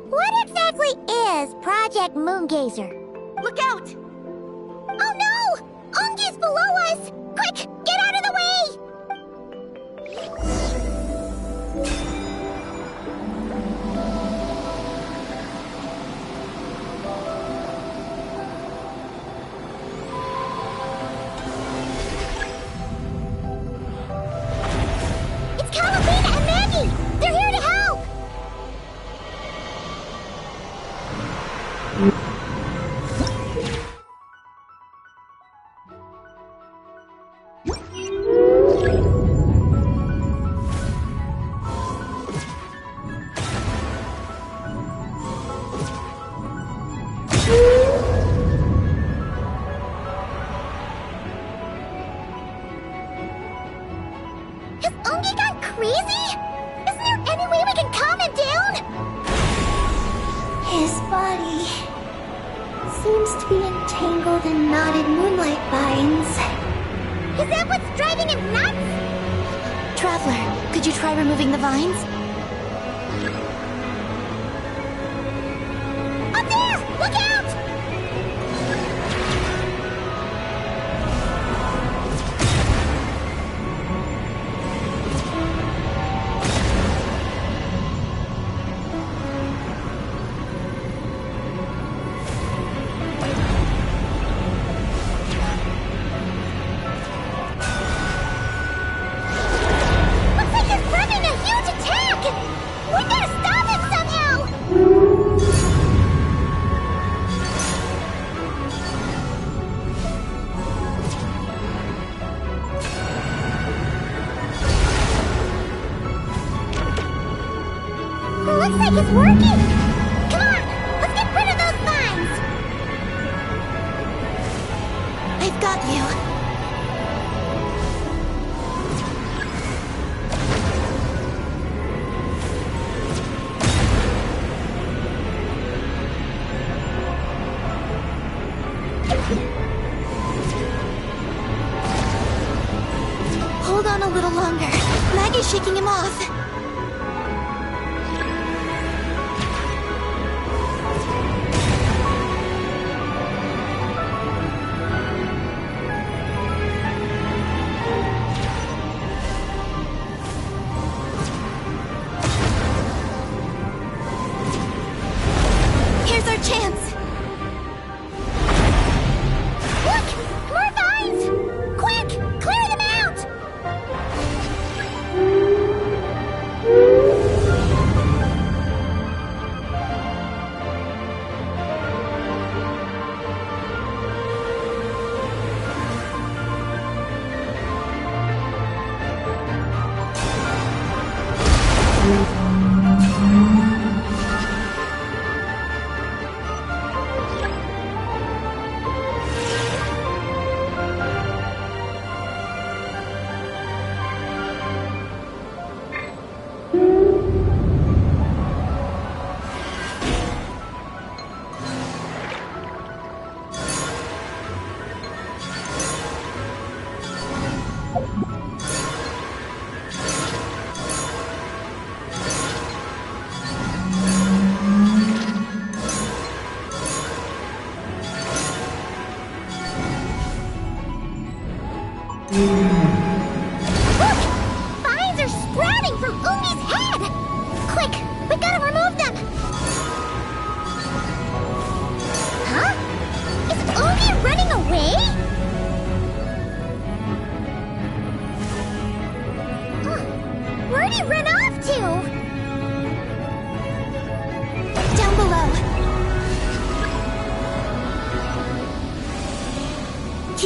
B: what exactly is Project Moongazer? Look out! Oh no! Ungi's below us! Quick, get out of the way! It's Carolina and Maggie! They're here to help! Has Ungi gone crazy? Isn't there any way we can calm him down?
E: His body seems to be entangled in knotted moonlight vines.
B: Is that what's driving him nuts?
F: Traveler, could you try removing the vines?
B: Up there! Look out! Looks like he's planning a huge attack! We gotta stop him somehow! Looks like it's working! Come on! Let's get rid of those vines!
F: I've got you. Hold on a little longer. Maggie's shaking him off. Here's our chance.
B: Look! More vines! Quick! Clear them out!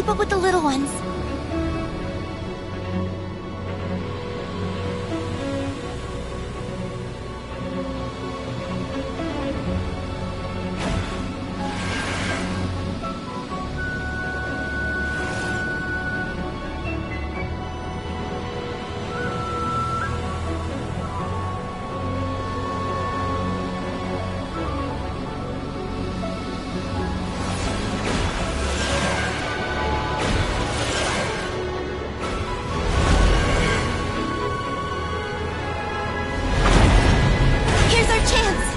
F: keep up with the little ones. Here's our chance!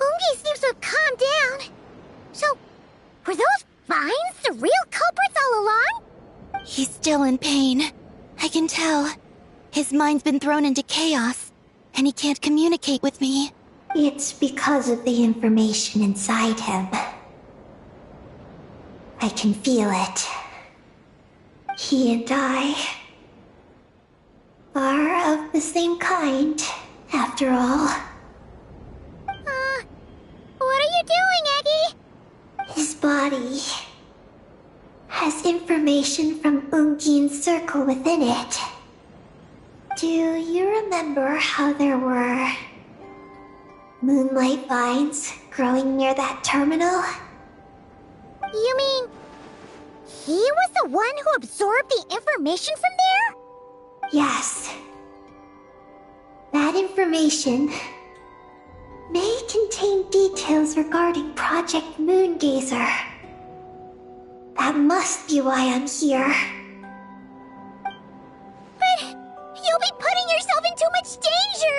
B: Ungi seems to have calmed down. So, were those vines the real culprits all along?
F: He's still in pain. I can tell. His mind's been thrown into chaos, and he can't communicate with me.
E: It's because of the information inside him. I can feel it. He and I are of the same kind, after all.
B: What are you doing, Eggy?
E: His body has information from Ungin's circle within it. Do you remember how there were moonlight vines growing near that terminal?
B: You mean he was the one who absorbed the information from there?
E: Yes. That information may contain details regarding Project Moongazer. That must be why I'm here.
B: But you'll be putting yourself in too much danger!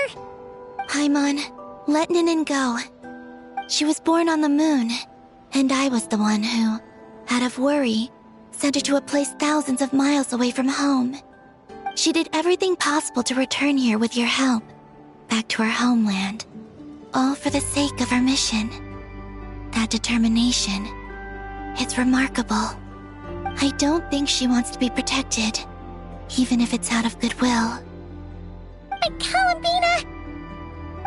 F: Paimon, let Ninin go. She was born on the moon, and I was the one who, out of worry, sent her to a place thousands of miles away from home. She did everything possible to return here with your help, back to her homeland. All for the sake of our mission. That determination, it's remarkable. I don't think she wants to be protected, even if it's out of goodwill.
B: But Columbina!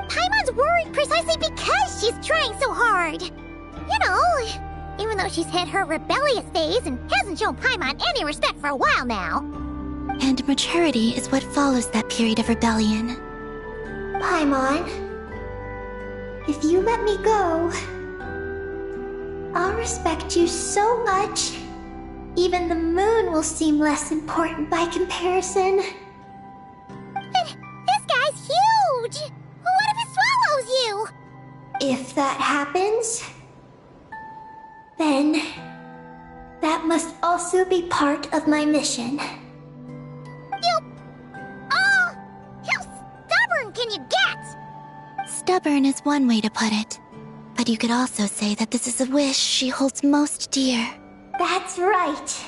B: Paimon's worried precisely because she's trying so hard. You know, even though she's hit her rebellious phase and hasn't shown Paimon any respect for a while now.
F: And maturity is what follows that period of rebellion.
E: Paimon, if you let me go, I'll respect you so much. Even the moon will seem less important by comparison.
B: But this guy's huge! What if it swallows you?
E: If that happens, then that must also be part of my mission.
B: How stubborn can you get?
F: Stubborn is one way to put it. But you could also say that this is a wish she holds most dear.
E: That's right.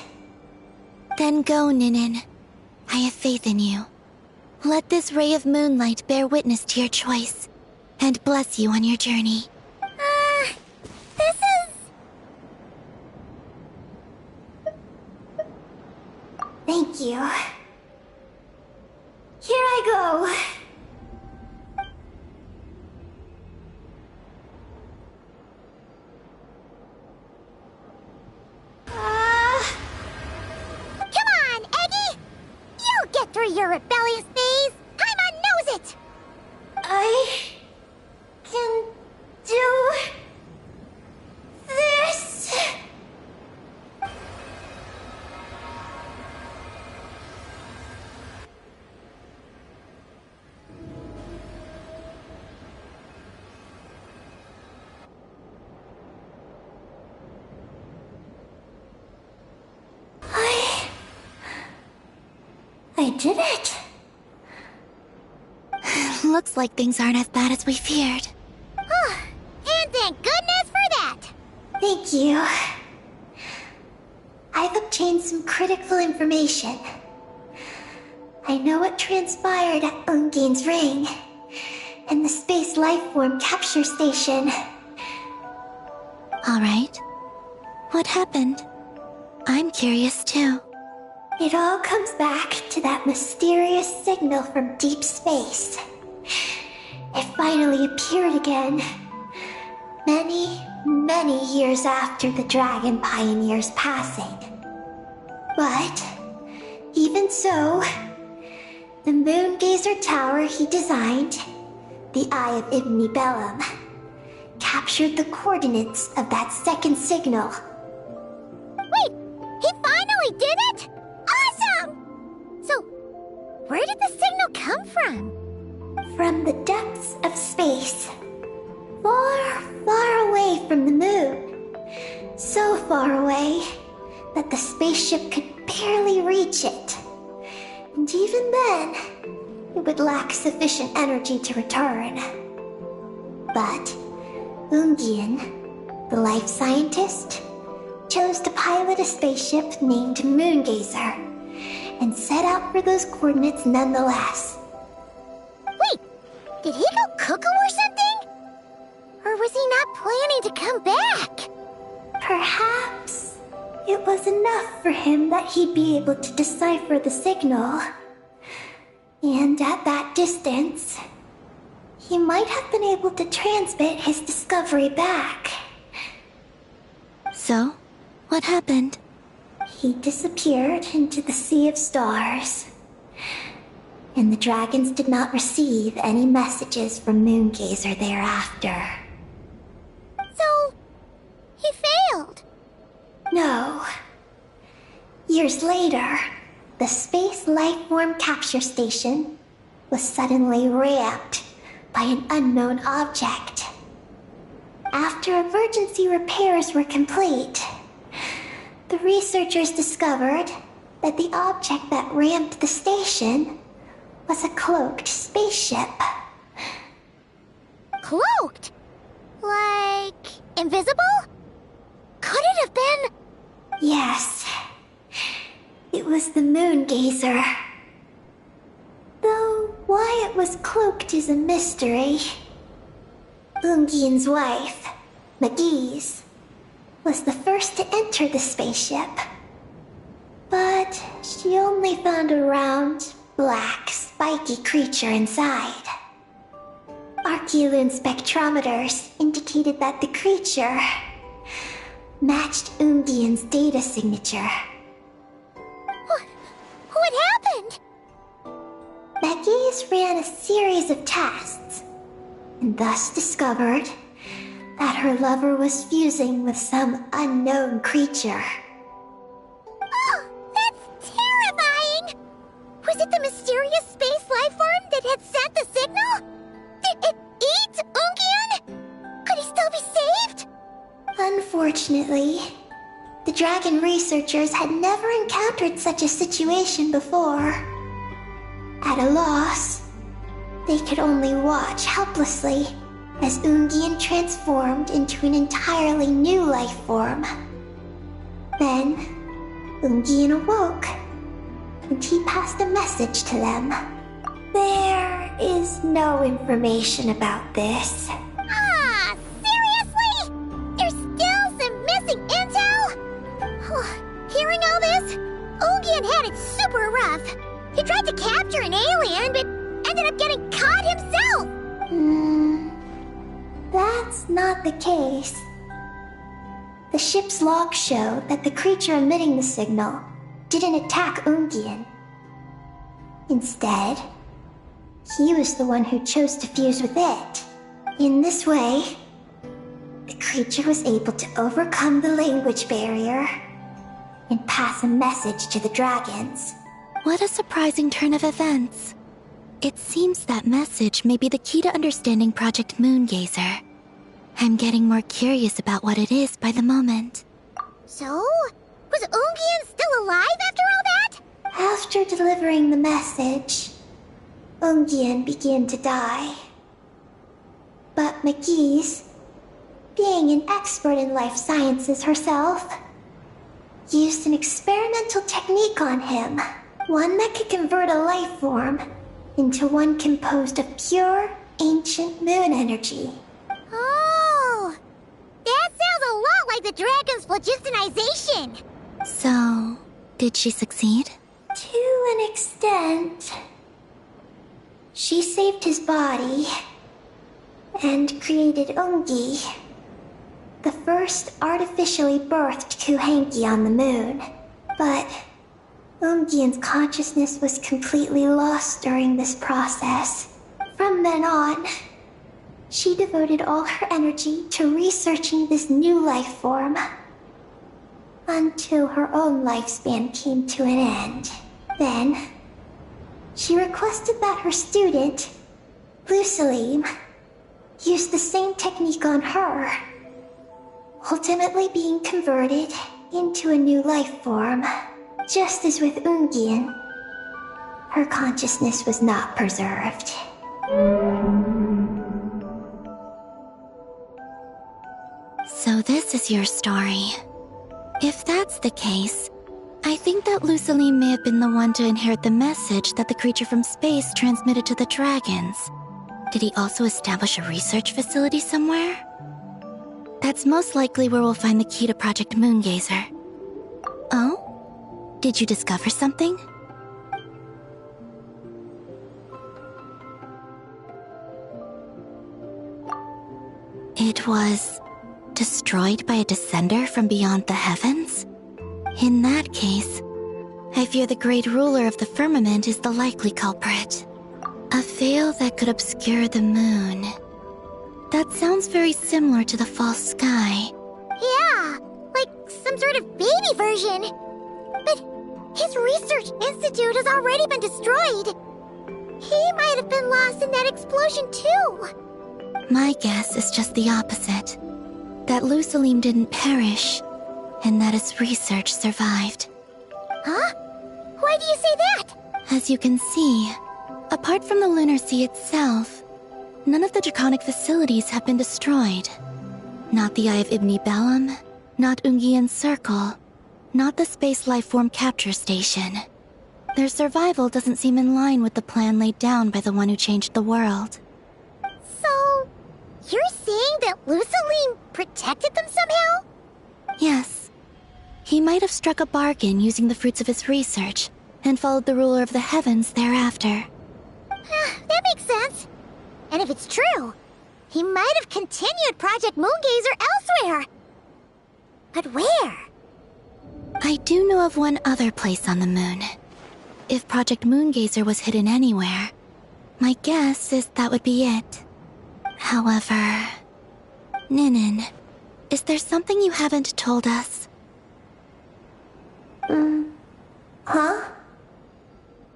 F: Then go, Ninin. I have faith in you. Let this ray of moonlight bear witness to your choice, and bless you on your journey.
B: This is...
E: Thank you. Here I go.
B: Come on, Eggy! You'll get through your rebellious phase! Paimon knows it!
E: I can do this. I did it.
F: Looks like things aren't as bad as we feared.
B: And thank goodness for that!
E: Thank you. I've obtained some critical information. I know what transpired at Ungain's ring and the space lifeform capture station.
F: Alright. What happened? I'm curious too.
E: It all comes back to that mysterious signal from deep space. It finally appeared again. Many years after the Dragon Pioneer's passing. But, even so, the Moon Gazer Tower he designed, the Eye of Ibn Bellum, captured the coordinates of that second signal.
B: Wait, he finally did it? Awesome! So, where did the signal come from?
E: From the depths of space. Far away from the moon. So far away that the spaceship could barely reach it. And even then, it would lack sufficient energy to return. But Ungian, the life scientist, chose to pilot a spaceship named Moongazer and set out for those coordinates nonetheless.
B: Wait, did he go cuckoo or something? Or was he not planning to come back?
E: Perhaps it was enough for him that he'd be able to decipher the signal. And at that distance, he might have been able to transmit his discovery back.
F: So, what happened?
E: He disappeared into the sea of stars. And the dragons did not receive any messages from Moongazer thereafter.
B: So, he failed.
E: No. Years later, the Space Lifeform Capture Station was suddenly ramped by an unknown object. After emergency repairs were complete, the researchers discovered that the object that ramped the station was a cloaked spaceship.
B: Cloaked? Like, invisible? Could it have been...
E: Yes. It was the Moongazer. Though why it was cloaked is a mystery. Ungian's wife, McGee's, was the first to enter the spaceship. But she only found a round, black, spiky creature inside. Archeolune spectrometers indicated that the creature matched Ungian's data signature.
B: What happened?
E: McGee's ran a series of tests, and thus discovered that her lover was fusing with some unknown creature.
B: Oh, that's terrifying! Was it the mysterious space lifeform that had sent the signal? Did it eat Ungian? Could he still be saved?
E: Unfortunately, the dragon researchers had never encountered such a situation before. At a loss, they could only watch helplessly as Ungian transformed into an entirely new life form. Then, Ungian awoke, and he passed a message to them. There is no information about this.
B: Ah, seriously? There's still some missing intel? Hearing all this, Ungian had it super rough. He tried to capture an alien, but ended up getting caught himself.
E: That's not the case. The ship's logs show that the creature emitting the signal didn't attack Ungian. Instead, he was the one who chose to fuse with it. In this way, the creature was able to overcome the language barrier and pass a message to the dragons.
F: What a surprising turn of events. It seems that message may be the key to understanding Project Moongazer. I'm getting more curious about what it is by the moment.
B: So, was Ungian still alive after all that?
E: After delivering the message, Ungian began to die. But McGee's, being an expert in life sciences herself, used an experimental technique on him. One that could convert a life form into one composed of pure, ancient moon energy.
B: Oh! That sounds a lot like the dragon's phlogistonization!
F: So, did she succeed?
E: To an extent. She saved his body and created Ungi, the first artificially birthed Kuhanki on the moon. But Ungian's consciousness was completely lost during this process. From then on, she devoted all her energy to researching this new life form, until her own lifespan came to an end. Then, she requested that her student, Lusalim, use the same technique on her, ultimately being converted into a new life form. Just as with Ungian, her consciousness was not preserved.
F: So this is your story. If that's the case, I think that Lusalim may have been the one to inherit the message that the creature from space transmitted to the dragons. Did he also establish a research facility somewhere? That's most likely where we'll find the key to Project Moongazer. Oh? Did you discover something? It was destroyed by a descender from beyond the heavens? In that case, I fear the great ruler of the firmament is the likely culprit. A veil that could obscure the moon. That sounds very similar to the false sky.
B: Yeah, like some sort of baby version. But his research institute has already been destroyed. He might have been lost in that explosion too.
F: My guess is just the opposite. That Lusalim didn't perish, and that his research survived.
B: Huh? Why do you say that?
F: As you can see, apart from the Lunar Sea itself, none of the draconic facilities have been destroyed. Not the Eye of Ibni Bellum, not Ungian's Circle, not the Space Lifeform Capture Station. Their survival doesn't seem in line with the plan laid down by the one who changed the world.
B: So, you're saying that Lusalim protected them somehow?
F: Yes. He might have struck a bargain using the fruits of his research, and followed the ruler of the heavens thereafter.
B: That makes sense. And if it's true, he might have continued Project Moongazer elsewhere. But where?
F: I do know of one other place on the moon. If Project Moongazer was hidden anywhere, my guess is that would be it. However... Ninin, is there something you haven't told us?
E: Huh?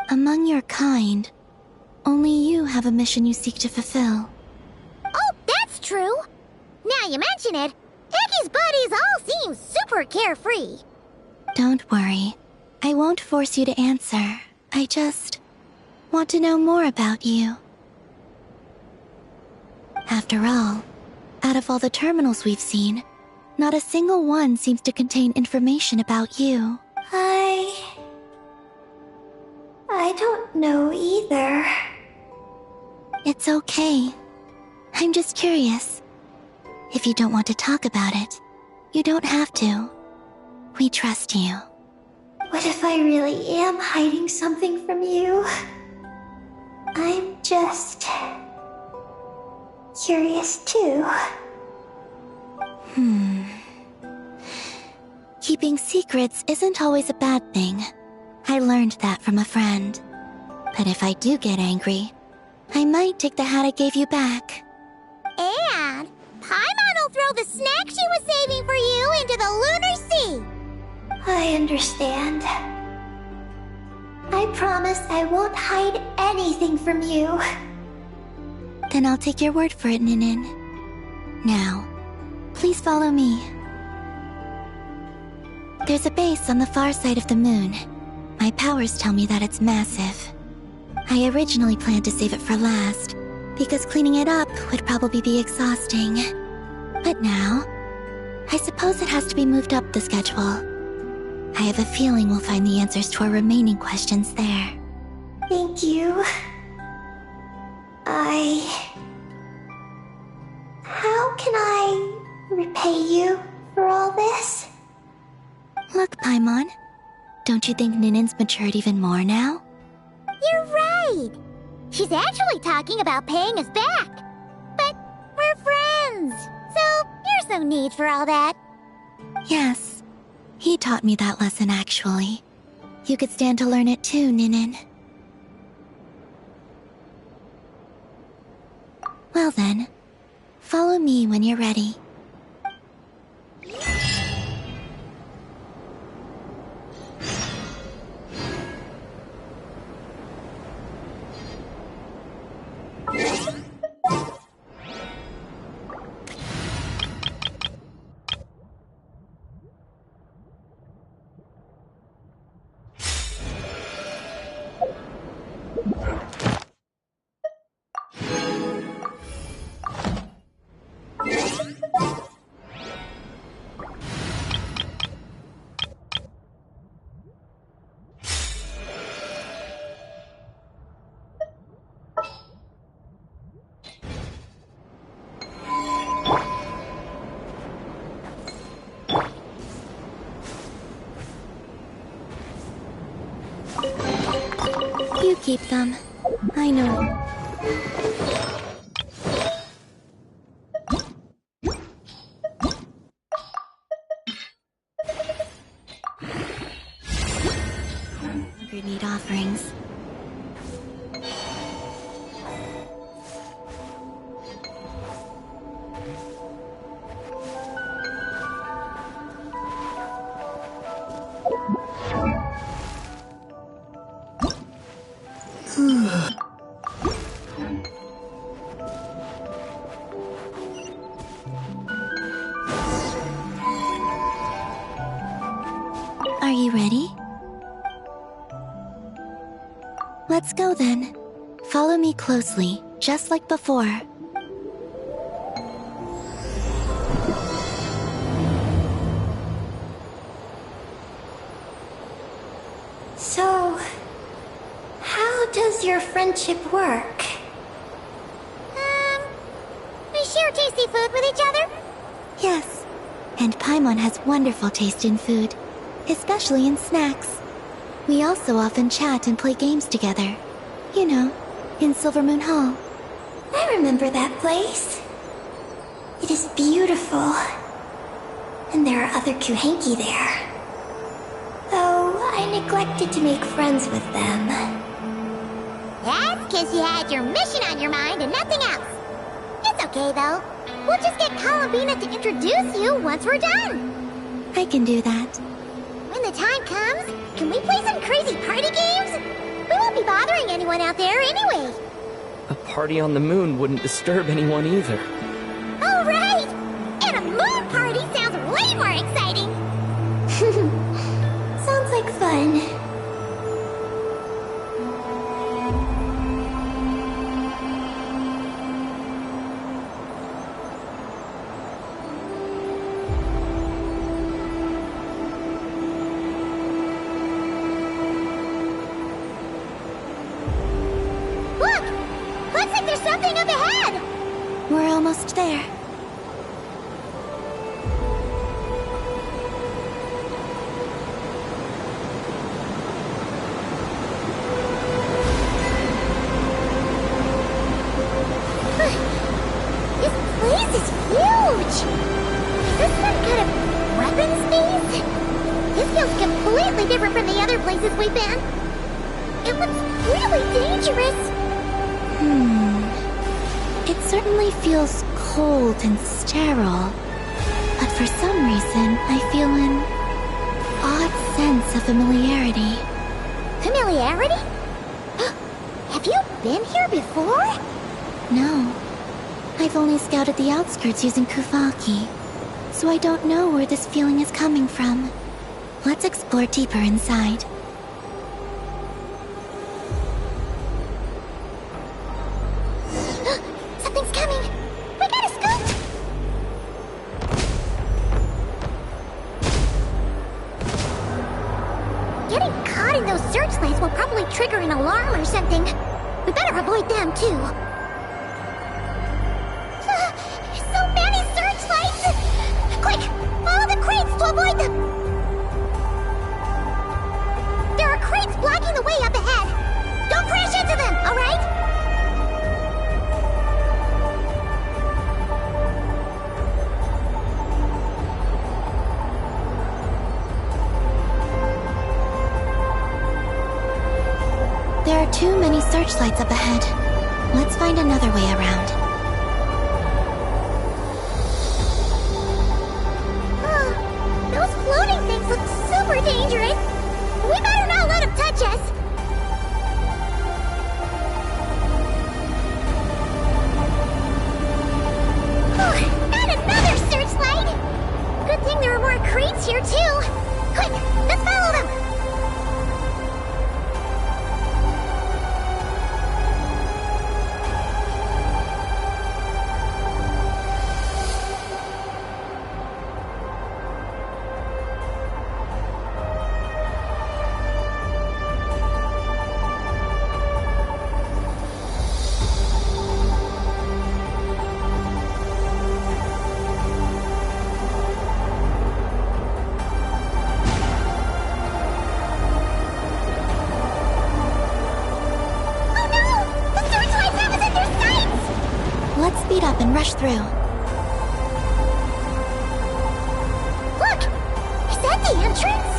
F: Among your kind, only you have a mission you seek to fulfill.
B: Oh, that's true. Now you mention it, Eki's buddies all seem super carefree.
F: Don't worry. I won't force you to answer. I just want to know more about you. After all, out of all the terminals we've seen, not a single one seems to contain information about you.
E: I don't know either.
F: It's okay. I'm just curious. If you don't want to talk about it, you don't have to. We trust you.
E: What if I really am hiding something from you? I'm just... curious too.
F: Keeping secrets isn't always a bad thing. I learned that from a friend. But if I do get angry, I might take the hat I gave you back.
B: And Paimon will throw the snack she was saving for you into the Lunar Sea.
E: I understand. I promise I won't hide anything from you.
F: Then I'll take your word for it, Ninin. Now, please follow me. There's a base on the far side of the moon. My powers tell me that it's massive. I originally planned to save it for last, because cleaning it up would probably be exhausting. But now, I suppose it has to be moved up the schedule. I have a feeling we'll find the answers to our remaining questions there.
E: Thank you. How can I repay you for all this?
F: Look, Paimon. Don't you think Ninen's matured even more now?
B: You're right! She's actually talking about paying us back. But we're friends, so there's no need for all that.
F: Yes. He taught me that lesson, actually. You could stand to learn it too, Ninen. Well then, follow me when you're ready. You keep them. I know. You need offerings. Are you ready? Let's go then. Follow me closely, just like before.
E: So, how does your friendship work?
B: We share tasty food with each other?
F: Yes. And Paimon has wonderful taste in food, especially in snacks. We also often chat and play games together. You know, in Silvermoon Hall.
E: I remember that place. It is beautiful. And there are other Kuhenki there. Though I neglected to make friends with them.
B: That's because you had your mission on your mind and nothing else. It's okay, though. We'll just get Columbina to introduce you once we're done.
F: I can do that.
B: When the time comes, can we play some crazy party games? We won't be bothering anyone out there anyway.
G: A party on the moon wouldn't disturb anyone either.
B: Oh, right! And a moon party sounds way more exciting!
E: Sounds like fun.
B: Look! Looks like there's something up ahead!
F: We're almost there.
B: This place is huge! Is this some kind of weapons base? This feels completely different from the other places we've been. It looks really dangerous.
F: It certainly feels cold and sterile. But for some reason, I feel an odd sense of familiarity.
B: Familiarity? Have you been here before?
F: No. I've only scouted the outskirts using Kuvaki, so I don't know where this feeling is coming from. Let's explore deeper inside.
B: Something's coming! We gotta scoot! Getting caught in those searchlights will probably trigger an alarm or something. We better avoid them, too. So many searchlights! Quick! Follow the crates to avoid them! There are crates blocking the way up ahead. Don't crash into them, alright?
F: There are too many searchlights up ahead. Let's find another way around.
B: Those floating things look super dangerous. We better not let them touch us. And another searchlight! Good thing there are more crates here, too. Quick, let's follow them!
F: Speed up and rush through.
B: Look! Is that the entrance?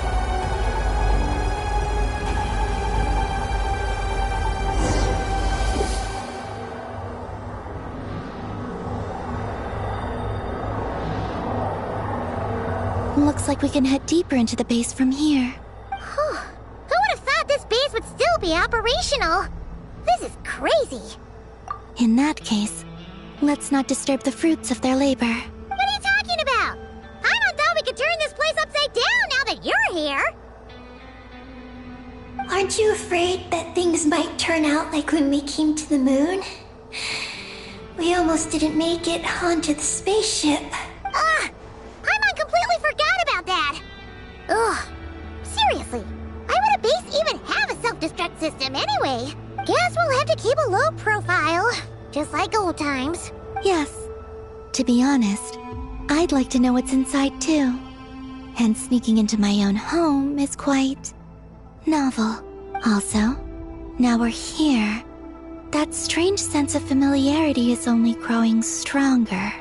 F: Looks like we can head deeper into the base from here.
B: Who would have thought this base would still be operational? This is crazy.
F: In that case, let's not disturb the fruits of their labor.
B: What are you talking about? I thought we could turn this place upside down now that you're here.
E: Aren't you afraid that things might turn out like when we came to the moon? We almost didn't make it onto the spaceship.
B: I completely forgot about that. Ugh. Seriously, why would a base even have a self-destruct system anyway? Guess we'll have to keep a low profile. Just like old times.
F: Yes. To be honest, I'd like to know what's inside too. And sneaking into my own home is quite novel. Also, now we're here. That strange sense of familiarity is only growing stronger.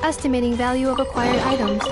H: Estimating value of acquired items.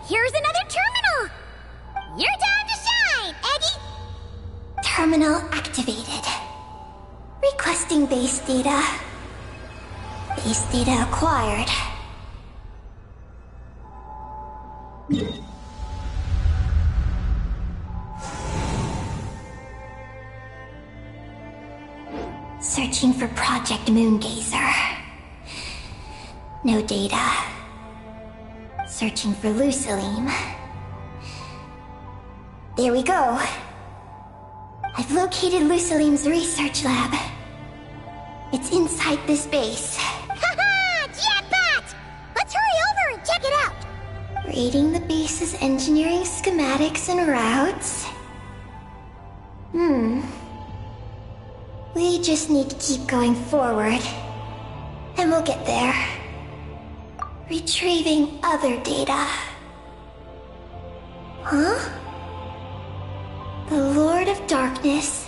B: Here's another terminal! Your time to shine, Eggy!
E: Terminal activated. Requesting base data. Base data acquired. Searching for Project Moongazer. No data. Searching for Lucilim. There we go. I've located Lucilim's research lab. It's inside this base.
B: Haha! Jetpat! Let's hurry over and check it out!
E: Reading the base's engineering schematics and routes. We just need to keep going forward. And we'll get there. retrieving other data. Huh? The Lord of Darkness,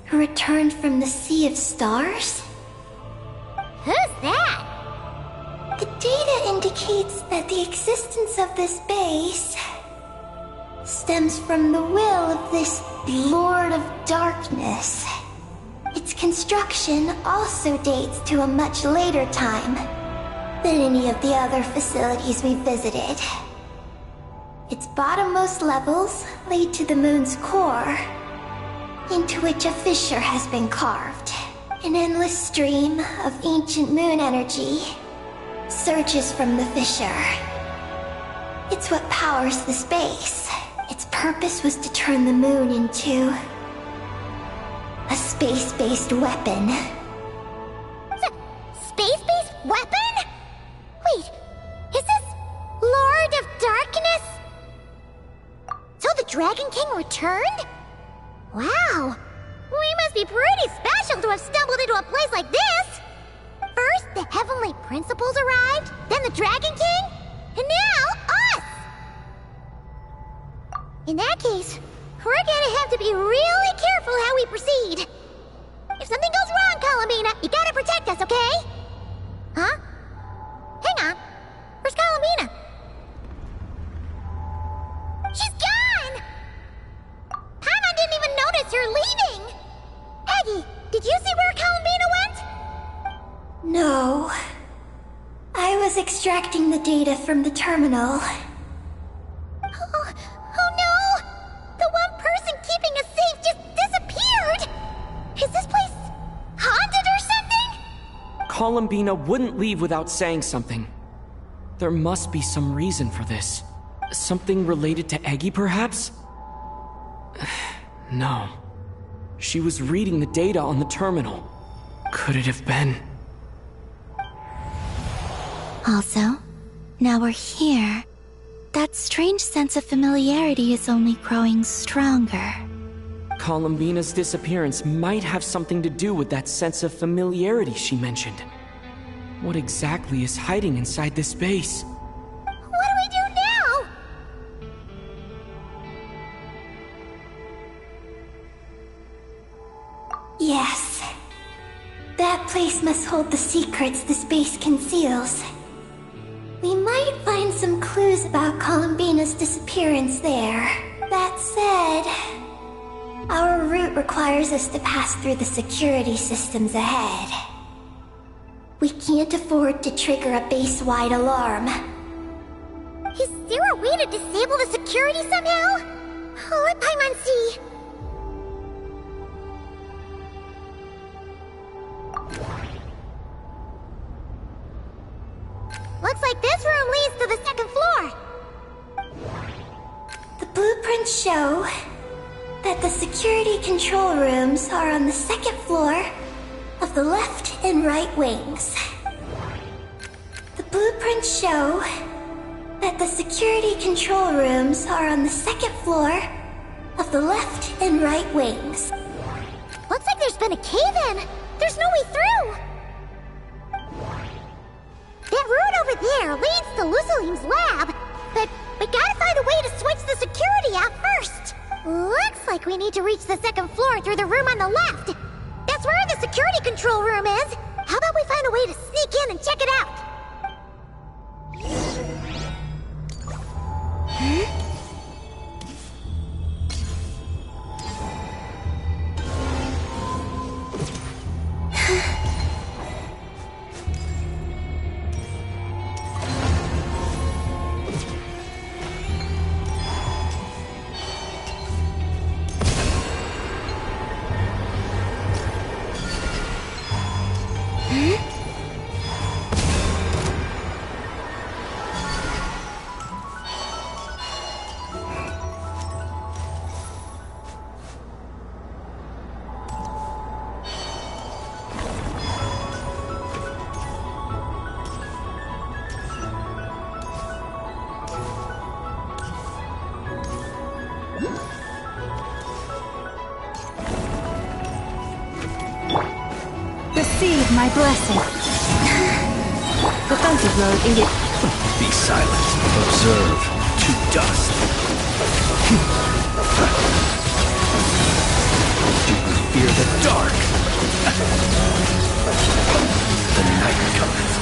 E: who returned from the Sea of Stars?
B: Who's that?
E: The data indicates that the existence of this base stems from the will of this Lord of Darkness. Its construction also dates to a much later time than any of the other facilities we visited. Its bottommost levels lead to the moon's core, into which a fissure has been carved. An endless stream of ancient moon energy surges from the fissure. It's what powers the space. Its purpose was to turn the moon into a space-based weapon.
B: Space-based weapon? Wait, is this Lord of Darkness? So the Dragon King returned? Wow, we must be pretty special to have stumbled into a place like this! First, the Heavenly Principles arrived, then the Dragon King, and now us! In that case, we're gonna have to be really careful how we proceed. If something goes wrong, Colomina, you gotta protect us, okay? Huh? Hang on. Where's Colomina? She's gone! Paimon didn't even notice her leaving! Aggie, did you see where Colomina went?
E: No. I was extracting the data from the terminal.
B: Oh no! The one person keeping us safe just disappeared! Is this place haunted or something?
G: Columbina wouldn't leave without saying something. There must be some reason for this. Something related to Eggy, perhaps? No. She was reading the data on the terminal. Could it have been?
F: Also, now we're here. That strange sense of familiarity is only growing stronger.
G: Columbina's disappearance might have something to do with that sense of familiarity she mentioned. What exactly is hiding inside this base?
B: What do we do now?
E: Yes. That place must hold the secrets the space conceals. We might find some clues about Columbina's disappearance there. That said, our route requires us to pass through the security systems ahead. We can't afford to trigger a base-wide alarm.
B: Is there a way to disable the security somehow? Let Paimon see. Looks like this room leads to the second floor.
E: The blueprints show that the security control rooms are on the second floor of the left and right wings. The blueprints show that the security control rooms are on the second floor of the left and right wings.
B: Looks like there's been a cave-in. There's no way through. That route over there leads to Lucilim's lab, but we gotta find a way to switch the security out first. Looks like we need to reach the second floor through the room on the left. That's where the security control room is. How about we find a way to sneak in and check it out?
C: Receive my blessing. Defensive mode engaged.
A: Be silent. Observe. To dust. Do you fear the dark? The night cometh.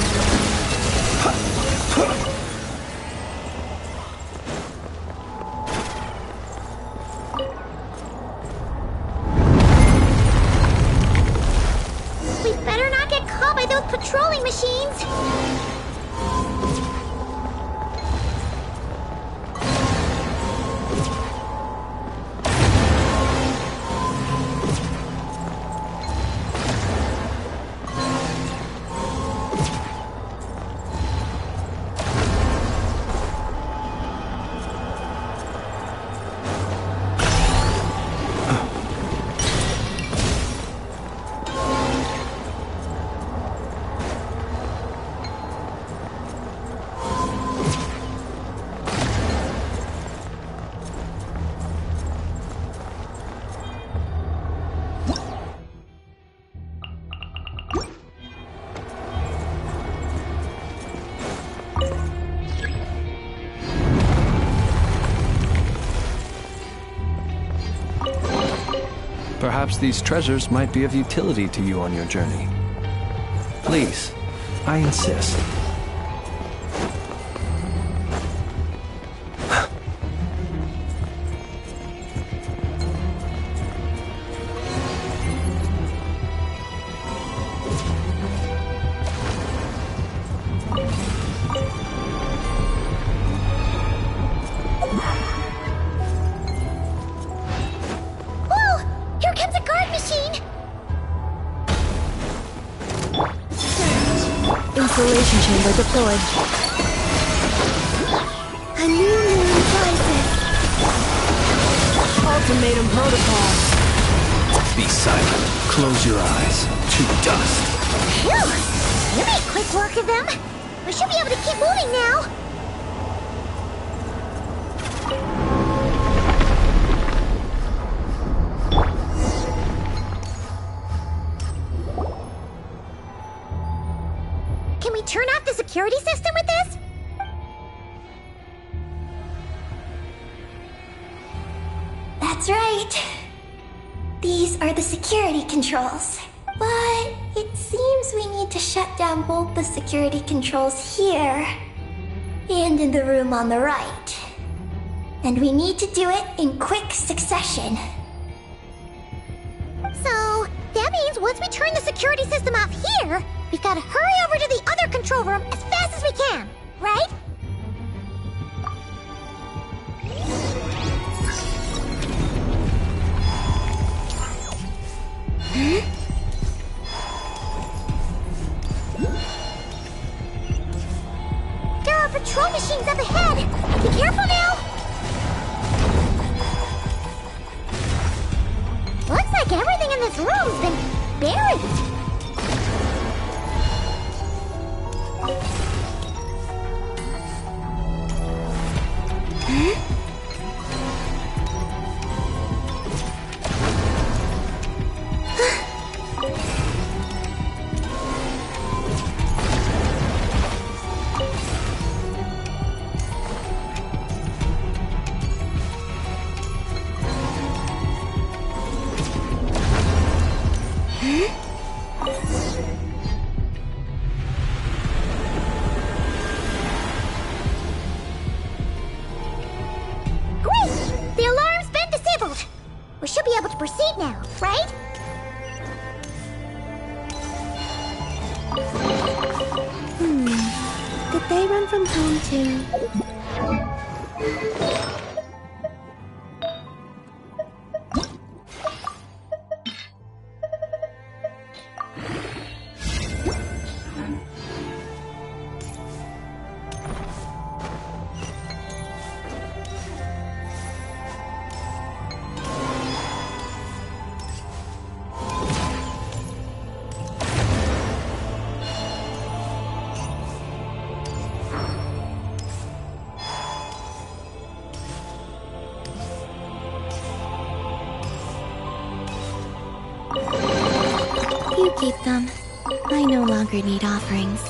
B: We better not get caught by those patrolling machines.
A: Perhaps these treasures might be of utility to you on your journey. Please, I insist.
H: Installation chamber deployed.
B: A new moon rises.
H: Ultimatum protocol.
A: Be silent. Close your eyes. To dust.
B: Phew! You made quick work of them. We should be able to keep moving now. Can we turn off the security system with this?
E: That's right. These are the security controls. But it seems we need to shut down both the security controls here and in the room on the right. And we need to do it in quick succession.
B: So, that means once we turn the security system off here, we've got to hurry over to the other control room as fast as we can, right? There are patrol machines up ahead! Be careful now! Looks like everything in this room's been buried. Great! The alarm's been disabled. We should be able to proceed now, right?
F: Did they run from home too? You keep them. I no longer need offerings.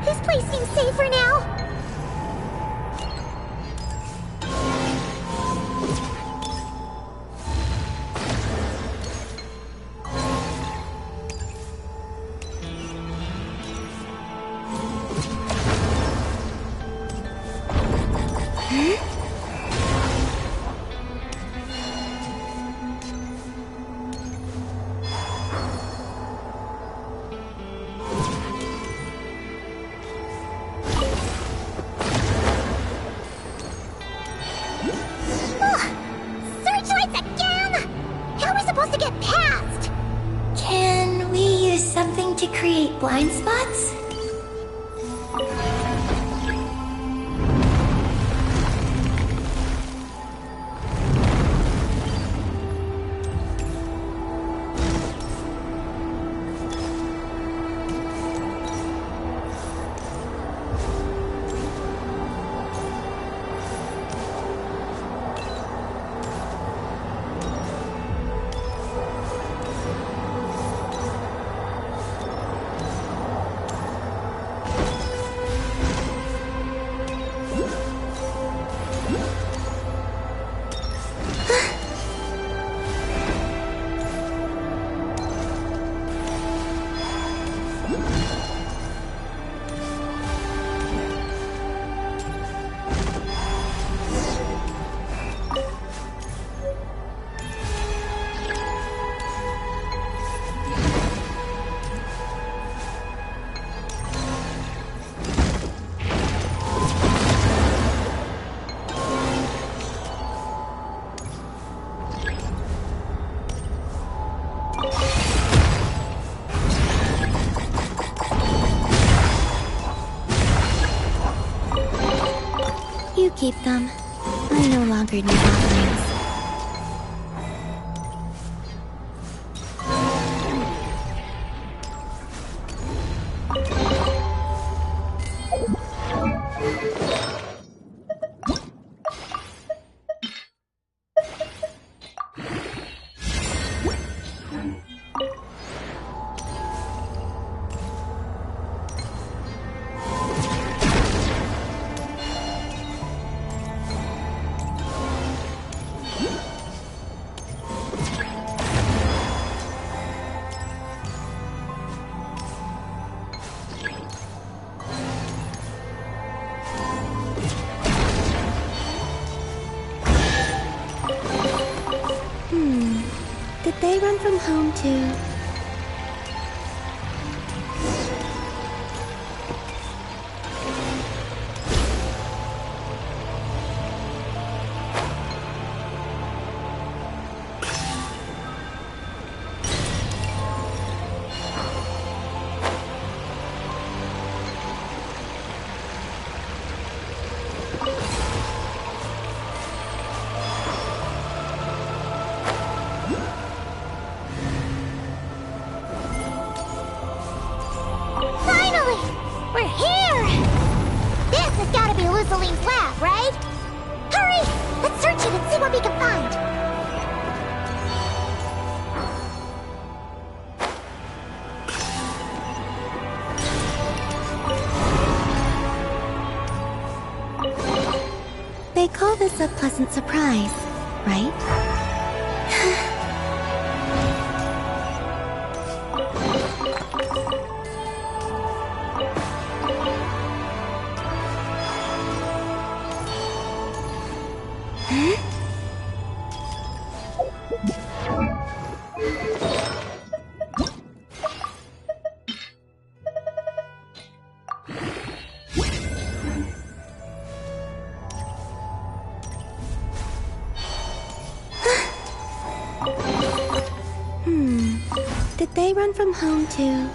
B: This place seems safer now. Searchlights again! How are we supposed to get past?
E: Can we use something to create blind spots?
F: You keep them. I no longer need offerings. Did they run from home too?
B: We're here! This has got to be Luzoline's lab, right? Hurry! Let's search it and see what we can find!
F: They call this a pleasant surprise, right? Did they run from home too?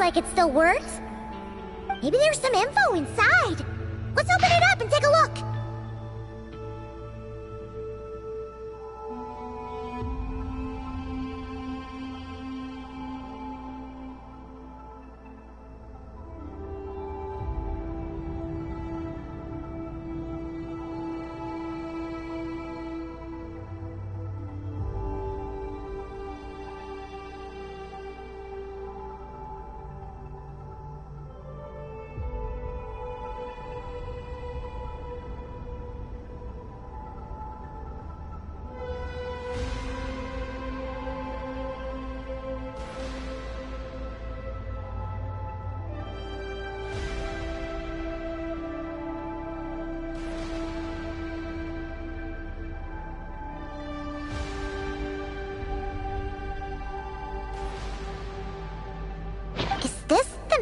B: like it still works. Maybe there's some info inside. Let's open it up and take a look.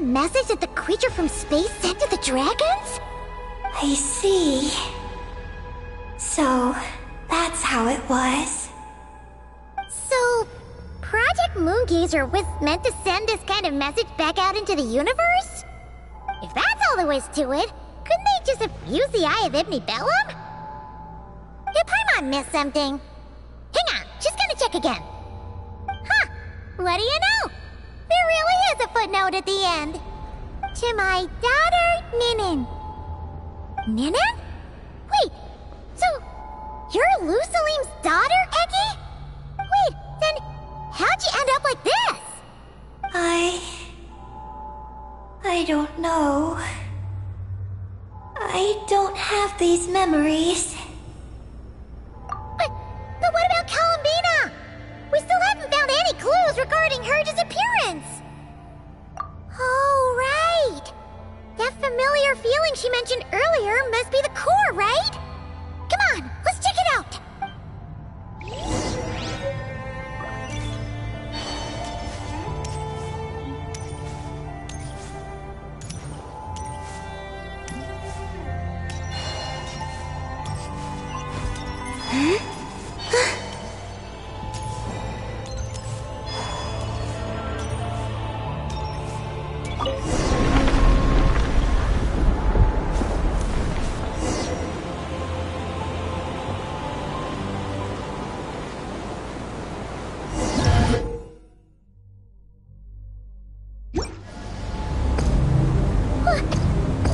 B: Message that the creature from space sent to the dragons?
E: I see. So, that's how it was.
B: So, Project Moongazer was meant to send this kind of message back out into the universe? If that's all there was to it, couldn't they just have used the Eye of Ibn Bellum? Did Paimon miss something? Hang on, just gonna check again. Huh, what do you know? There really is a footnote at the end. To my daughter, Ninin. Ninin? Wait, so you're Lusalim's daughter, Eggy? Wait, then how'd you end up like this?
E: I don't know. I don't have these memories.
B: But what about Columbina? We still haven't found any clues regarding her disappearance. Oh, right. That familiar feeling she mentioned earlier must be the core, right? Come on, let's check it out.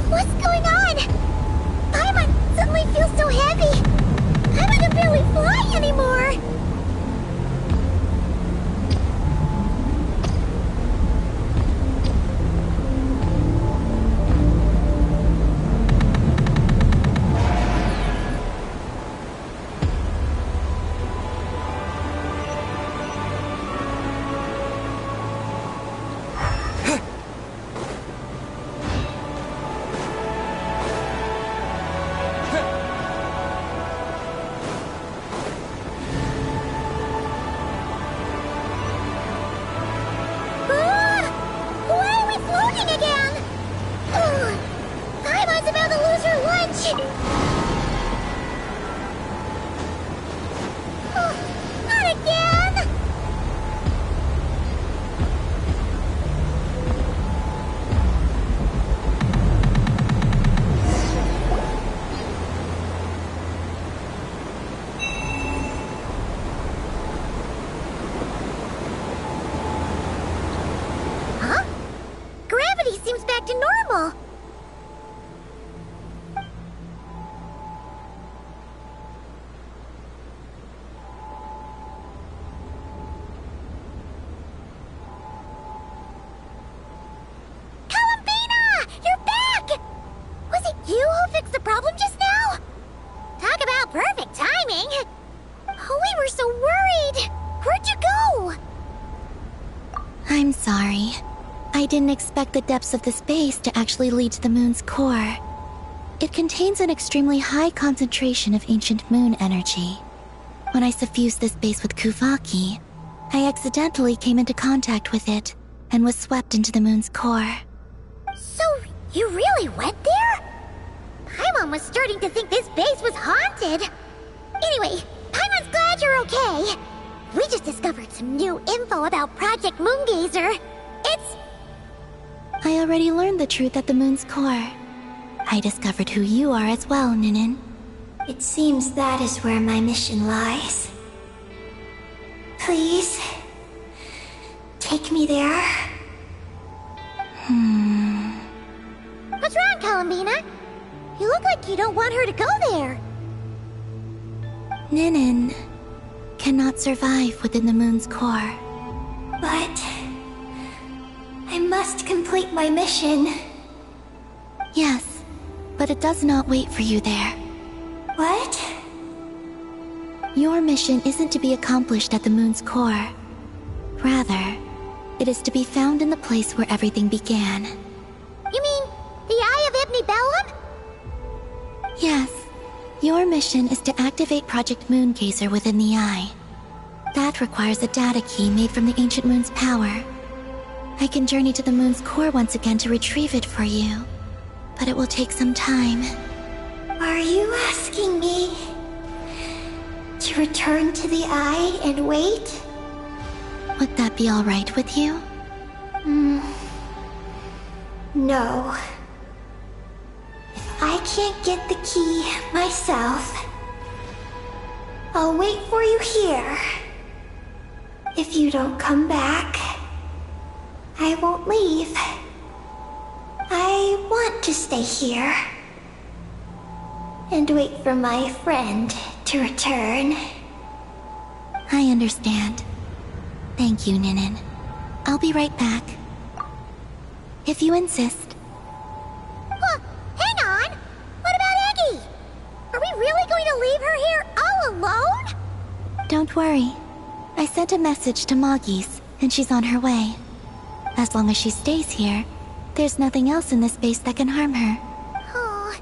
B: What's going on? Paimon suddenly feels so heavy. Paimon can barely fly anymore. To normal. Columbina! You're back! Was it you who fixed the problem just now? Talk about perfect timing. Oh, we were so worried. Where'd you go?
F: I'm sorry. I didn't expect the depths of this base to actually lead to the moon's core. It contains an extremely high concentration of ancient moon energy. When I suffused this base with Kuvaki, I accidentally came into contact with it and was swept into the moon's core.
B: So, you really went there? Paimon was starting to think this base was haunted. Anyway, Paimon's glad you're okay. We just discovered some new info about Project Moongazer.
F: I already learned the truth at the moon's core. I discovered who you are as well, Ninin.
E: It seems that is where my mission lies. Please, take me there.
B: What's wrong, Columbina? You look like you don't want her to go there.
F: Ninin cannot survive within the moon's core.
E: But I must complete my mission.
F: Yes, but it does not wait for you there.
E: What?
F: Your mission isn't to be accomplished at the moon's core. Rather, it is to be found in the place where everything began.
B: You mean the Eye of Ibn Bellum?
F: Yes. Your mission is to activate Project Moongazer within the Eye. That requires a data key made from the ancient moon's power. I can journey to the moon's core once again to retrieve it for you, but it will take some time.
E: Are you asking me to return to the Eye and wait?
F: Would that be all right with you?
E: No. If I can't get the key myself, I'll wait for you here. If you don't come back, I won't leave. I want to stay here and wait for my friend to return.
F: I understand. Thank you, Ninin. I'll be right back. If you insist.
B: Hang on! What about Eggy? Are we really going to leave her here all alone?
F: Don't worry. I sent a message to Moggy's, and she's on her way. As long as she stays here, there's nothing else in this space that can harm her.
B: Oh,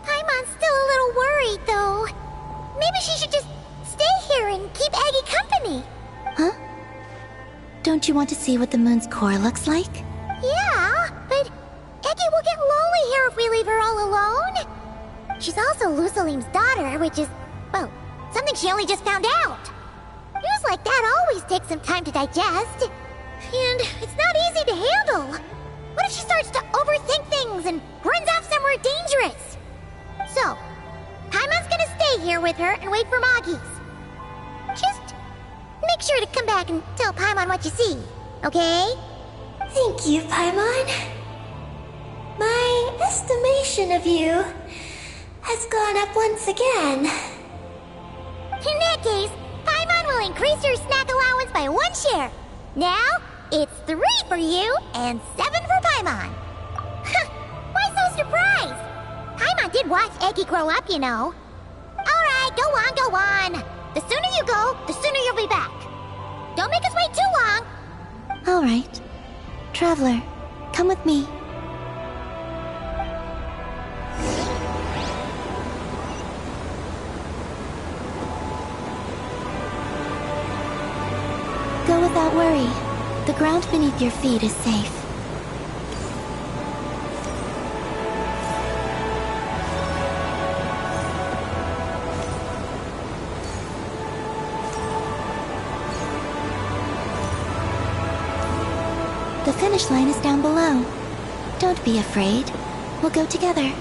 B: Paimon's still a little worried, though. Maybe she should just stay here and keep Eggy company.
F: Huh? Don't you want to see what the moon's core looks like?
B: Yeah, but Eggy will get lonely here if we leave her all alone. She's also Lusalim's daughter, which is, well, something she only just found out. News like that always takes some time to digest. And it's not easy to handle. What if she starts to overthink things and runs off somewhere dangerous? So, Paimon's gonna stay here with her and wait for Moggy's. Just make sure to come back and tell Paimon what you see, okay?
E: Thank you, Paimon. My estimation of you has gone up once again.
B: In that case, Paimon will increase your snack allowance by 1 share. Now, it's 3 for you and 7 for Paimon. Why so surprised? Paimon did watch Eggy grow up, you know. Alright, go on, go on. The sooner you go, the sooner you'll be back. Don't make us wait too long.
F: All right. Traveler, come with me. Go without worry. The ground beneath your feet is safe. The finish line is down below. Don't be afraid. We'll go together.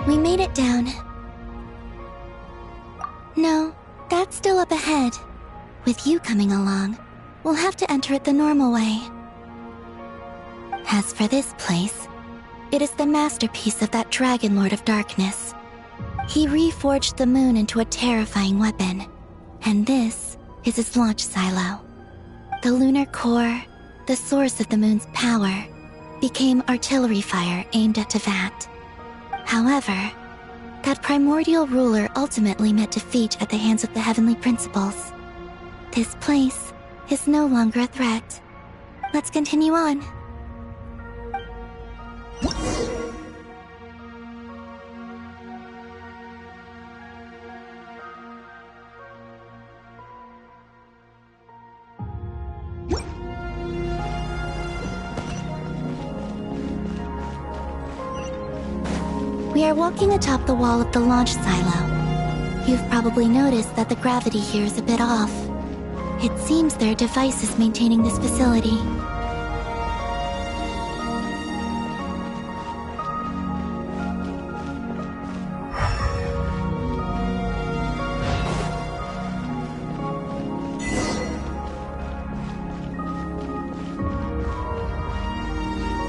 F: We made it down. No, that's still up ahead. With you coming along, we'll have to enter it the normal way. As for this place, it is the masterpiece of that Dragon Lord of Darkness. He reforged the moon into a terrifying weapon, and this is his launch silo. The lunar core, the source of the moon's power, became artillery fire aimed at Tevat. However, that primordial ruler ultimately met defeat at the hands of the heavenly principles. This place is no longer a threat. Let's continue on. We are walking atop the wall of the launch silo. You've probably noticed that the gravity here is a bit off. It seems there are devices maintaining this facility.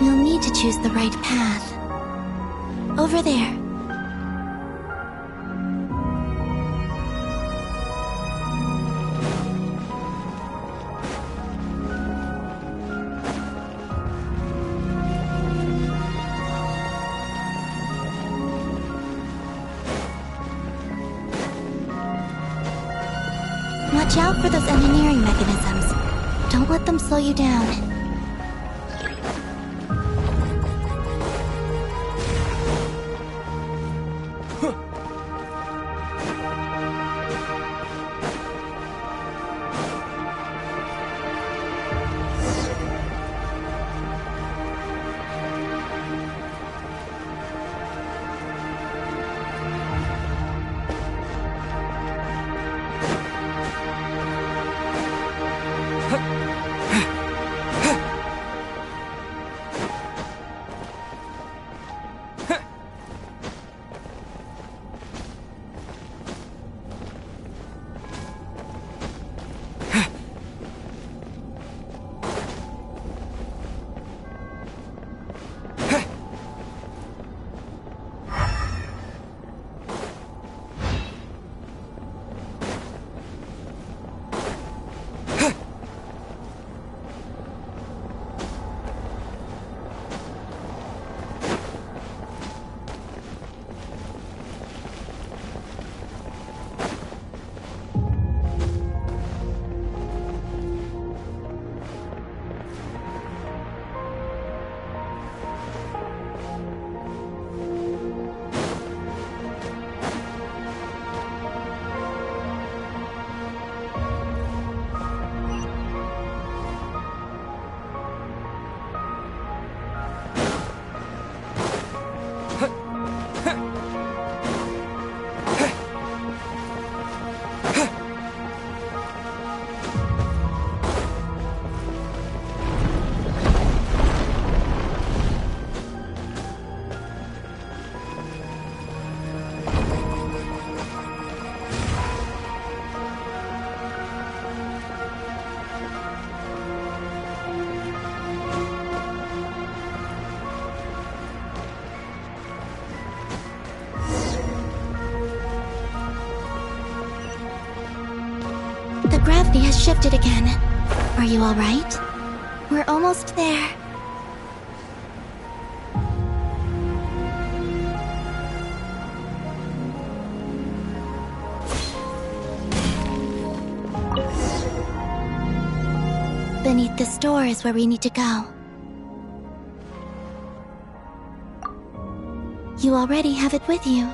F: We'll need to choose the right path. Over there. Watch out for those engineering mechanisms. Don't let them slow you down. The gravity has shifted again. Are you alright? We're almost there. Beneath this door is where we need to go. You already have it with you.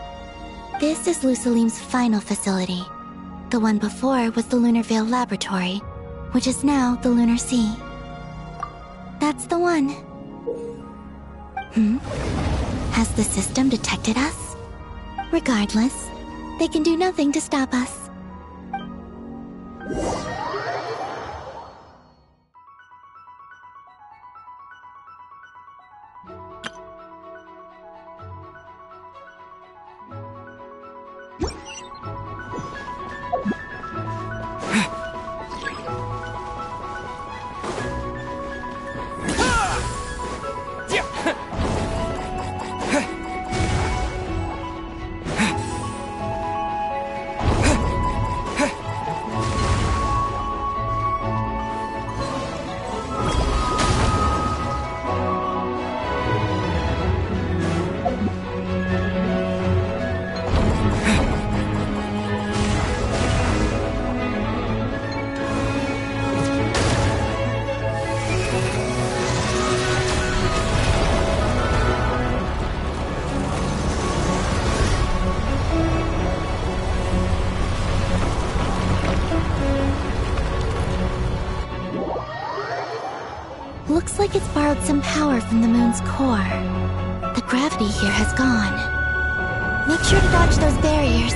F: This is Lusalim's final facility. The one before was the Lunar Veil Laboratory, which is now the Lunar Sea. That's the one. Has the system detected us? Regardless, they can do nothing to stop us. like it's borrowed some power from the moon's core. The gravity here has gone. Make sure to dodge those barriers.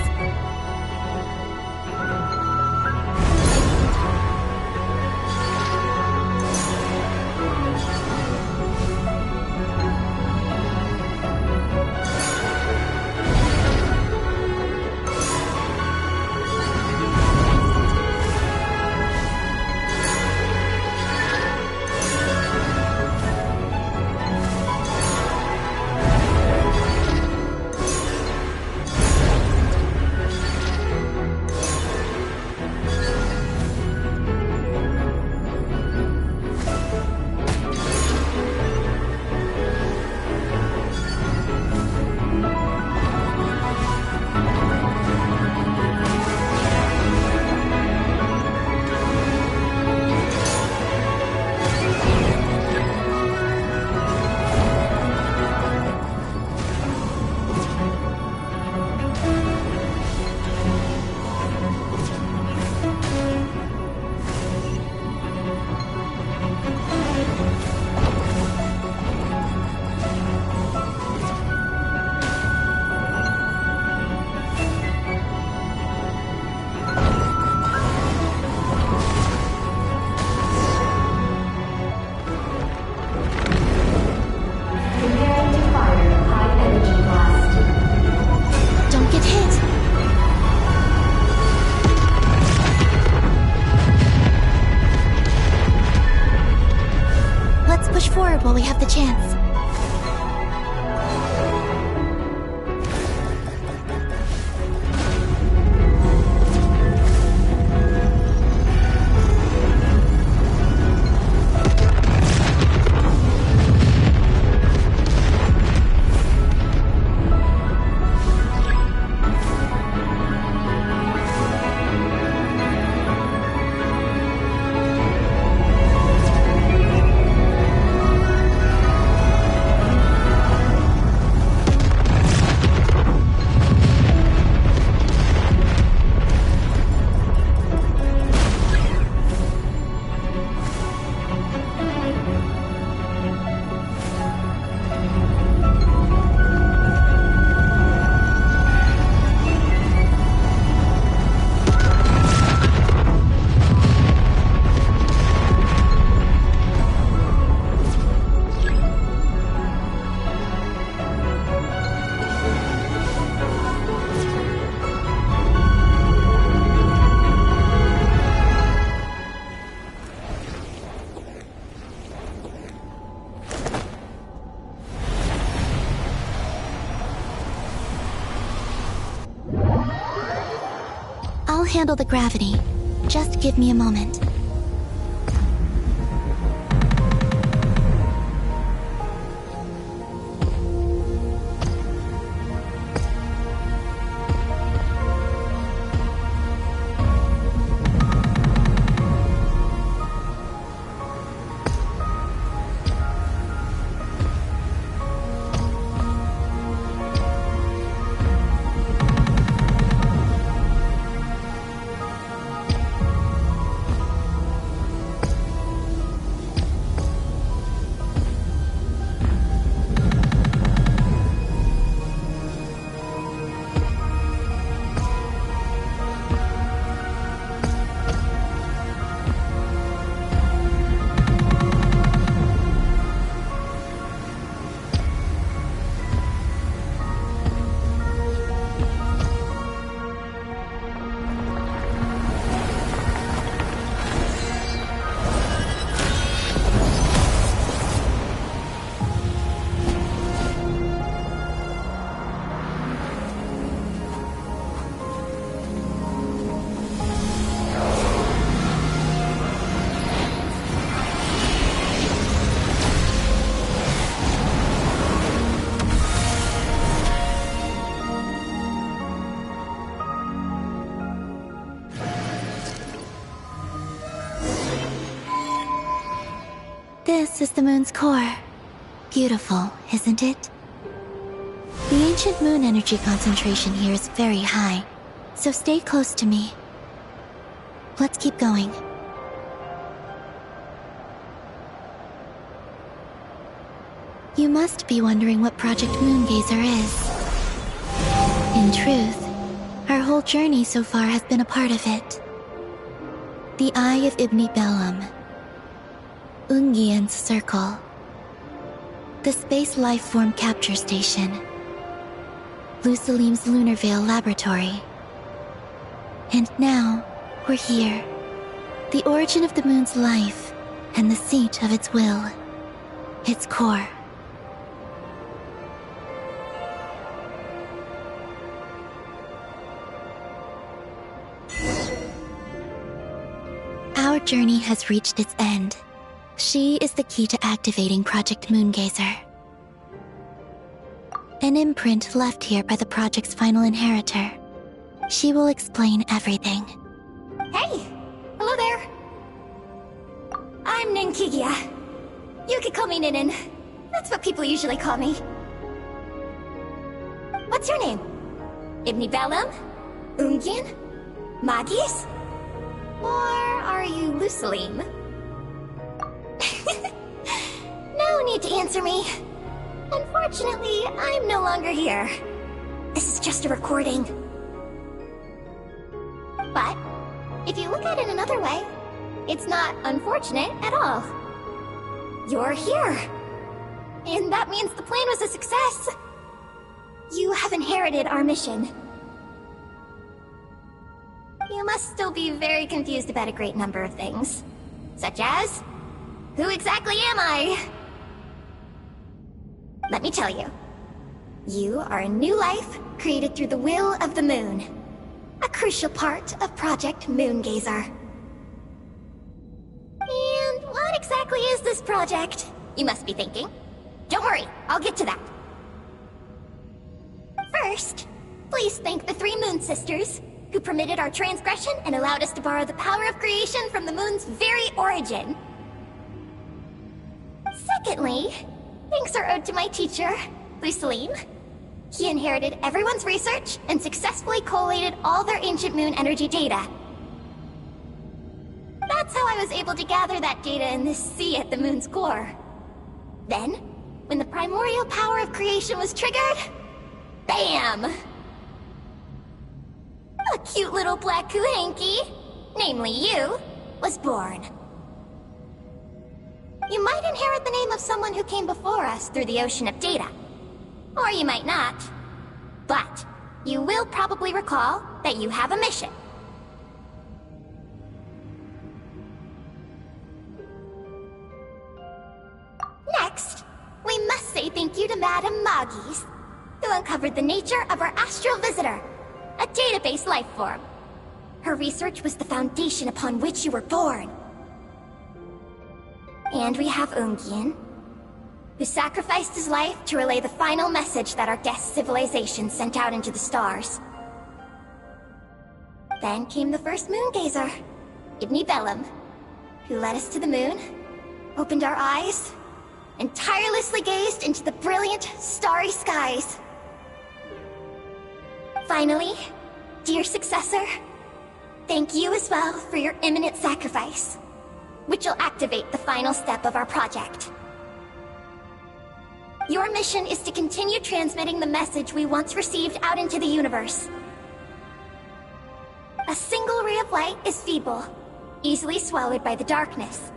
D: Preparing to fire high energy blast.
F: Don't get hit! Let's push forward while we have the chance. I'll handle the gravity. Just give me a moment. This is the moon's core. Beautiful, isn't it? The ancient moon energy concentration here is very high, so stay close to me. Let's keep going. You must be wondering what Project Moongazer is. In truth, our whole journey so far has been a part of it. The Eye of Ibni Bellum, Ungian's Circle, the Space Lifeform Capture Station, Lusalim's Lunar Veil Laboratory. And now, we're here. The origin of the moon's life, and the seat of its will, its core. Our journey has reached its end. She is the key to activating Project Moongazer. An imprint left here by the project's final inheritor. She will explain everything.
B: Hey! Hello there! I'm Ninkigia. You could call me Ninin. That's what people usually call me. What's your name? Ibni Bellum? Ungian? Magis? Or are you Lusalim? No need to answer me. Unfortunately, I'm no longer here. This is just a recording. But, if you look at it another way, it's not unfortunate at all. You're here. And that means the plan was a success. You have inherited our mission. You must still be very confused about a great number of things. Such as, who exactly am I? Let me tell you. You are a new life created through the will of the moon. A crucial part of Project Moongazer. And what exactly is this project? You must be thinking. Don't worry, I'll get to that. First, please thank the 3 Moon Sisters, who permitted our transgression and allowed us to borrow the power of creation from the moon's very origin. Secondly, thanks are owed to my teacher, Lusalim. He inherited everyone's research and successfully collated all their ancient moon energy data. That's how I was able to gather that data in this sea at the moon's core. Then, when the primordial power of creation was triggered, BAM! A cute little black kuhanky, namely you, was born. You might inherit the name of someone who came before us through the ocean of data. Or you might not. But, you will probably recall that you have a mission. Next, we must say thank you to Madame Magis, who uncovered the nature of our astral visitor, a database life form. Her research was the foundation upon which you were born. And we have Ungian, who sacrificed his life to relay the final message that our guest civilization sent out into the stars. Then came the first Moongazer, Ibni Bellum, who led us to the moon, opened our eyes, and tirelessly gazed into the brilliant, starry skies. Finally, dear successor, thank you as well for your imminent sacrifice, which will activate the final step of our project. Your mission is to continue transmitting the message we once received out into the universe. A single ray of light is feeble, easily swallowed by the darkness.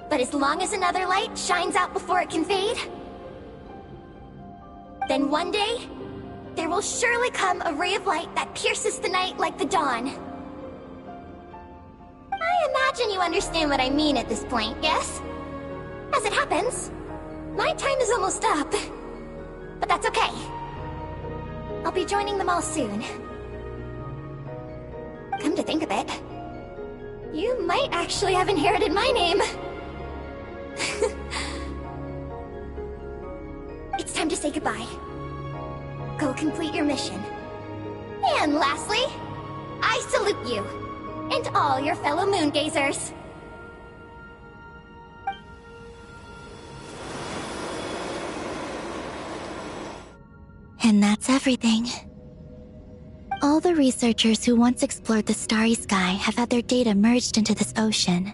B: But as long as another light shines out before it can fade, then one day, there will surely come a ray of light that pierces the night like the dawn. I imagine you understand what I mean at this point, yes? As it happens, my time is almost up. But that's okay. I'll be joining them all soon. Come to think of it, you might actually have inherited my name. It's time to say goodbye. Go complete your mission. And lastly, I salute you, and all your fellow Moongazers.
F: And that's everything. All the researchers who once explored the starry sky have had their data merged into this ocean.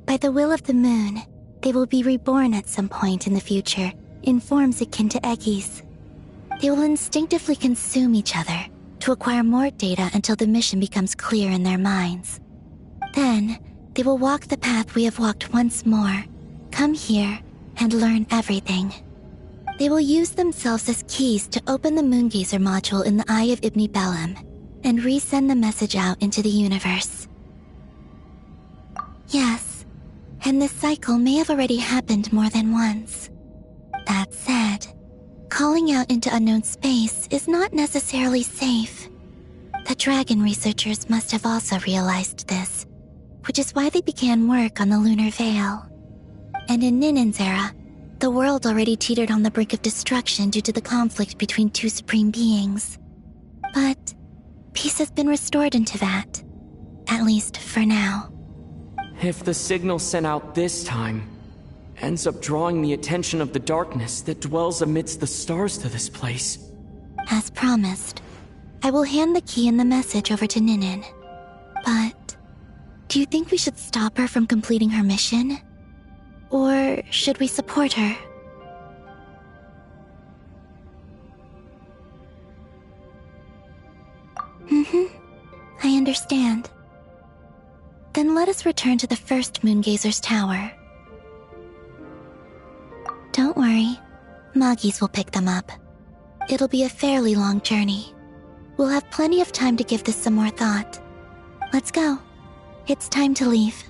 F: By the will of the moon, they will be reborn at some point in the future in forms akin to eggies. They will instinctively consume each other to acquire more data until the mission becomes clear in their minds. Then, they will walk the path we have walked once more, come here, and learn everything. They will use themselves as keys to open the Moongazer module in the Eye of Ibn Bellum and resend the message out into the universe. Yes, and this cycle may have already happened more than once. That said, calling out into unknown space is not necessarily safe. The dragon researchers must have also realized this, which is why they began work on the Lunar Veil. And in Ninen's era, the world already teetered on the brink of destruction due to the conflict between two supreme beings. But peace has been restored into that, at least for now.
G: If the signal sent out this time ends up drawing the attention of the darkness that dwells amidst the stars to this place.
F: As promised, I will hand the key and the message over to Ninen. But do you think we should stop her from completing her mission? Or should we support her? I understand. Then let us return to the first Moongazer's tower. Don't worry, Moggies will pick them up. It'll be a fairly long journey. We'll have plenty of time to give this some more thought. Let's go. It's time to leave.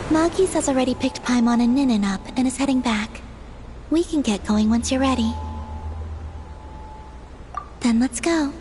F: Moggies has already picked Paimon and Ninen up and is heading back. We can get going once you're ready. Then let's go.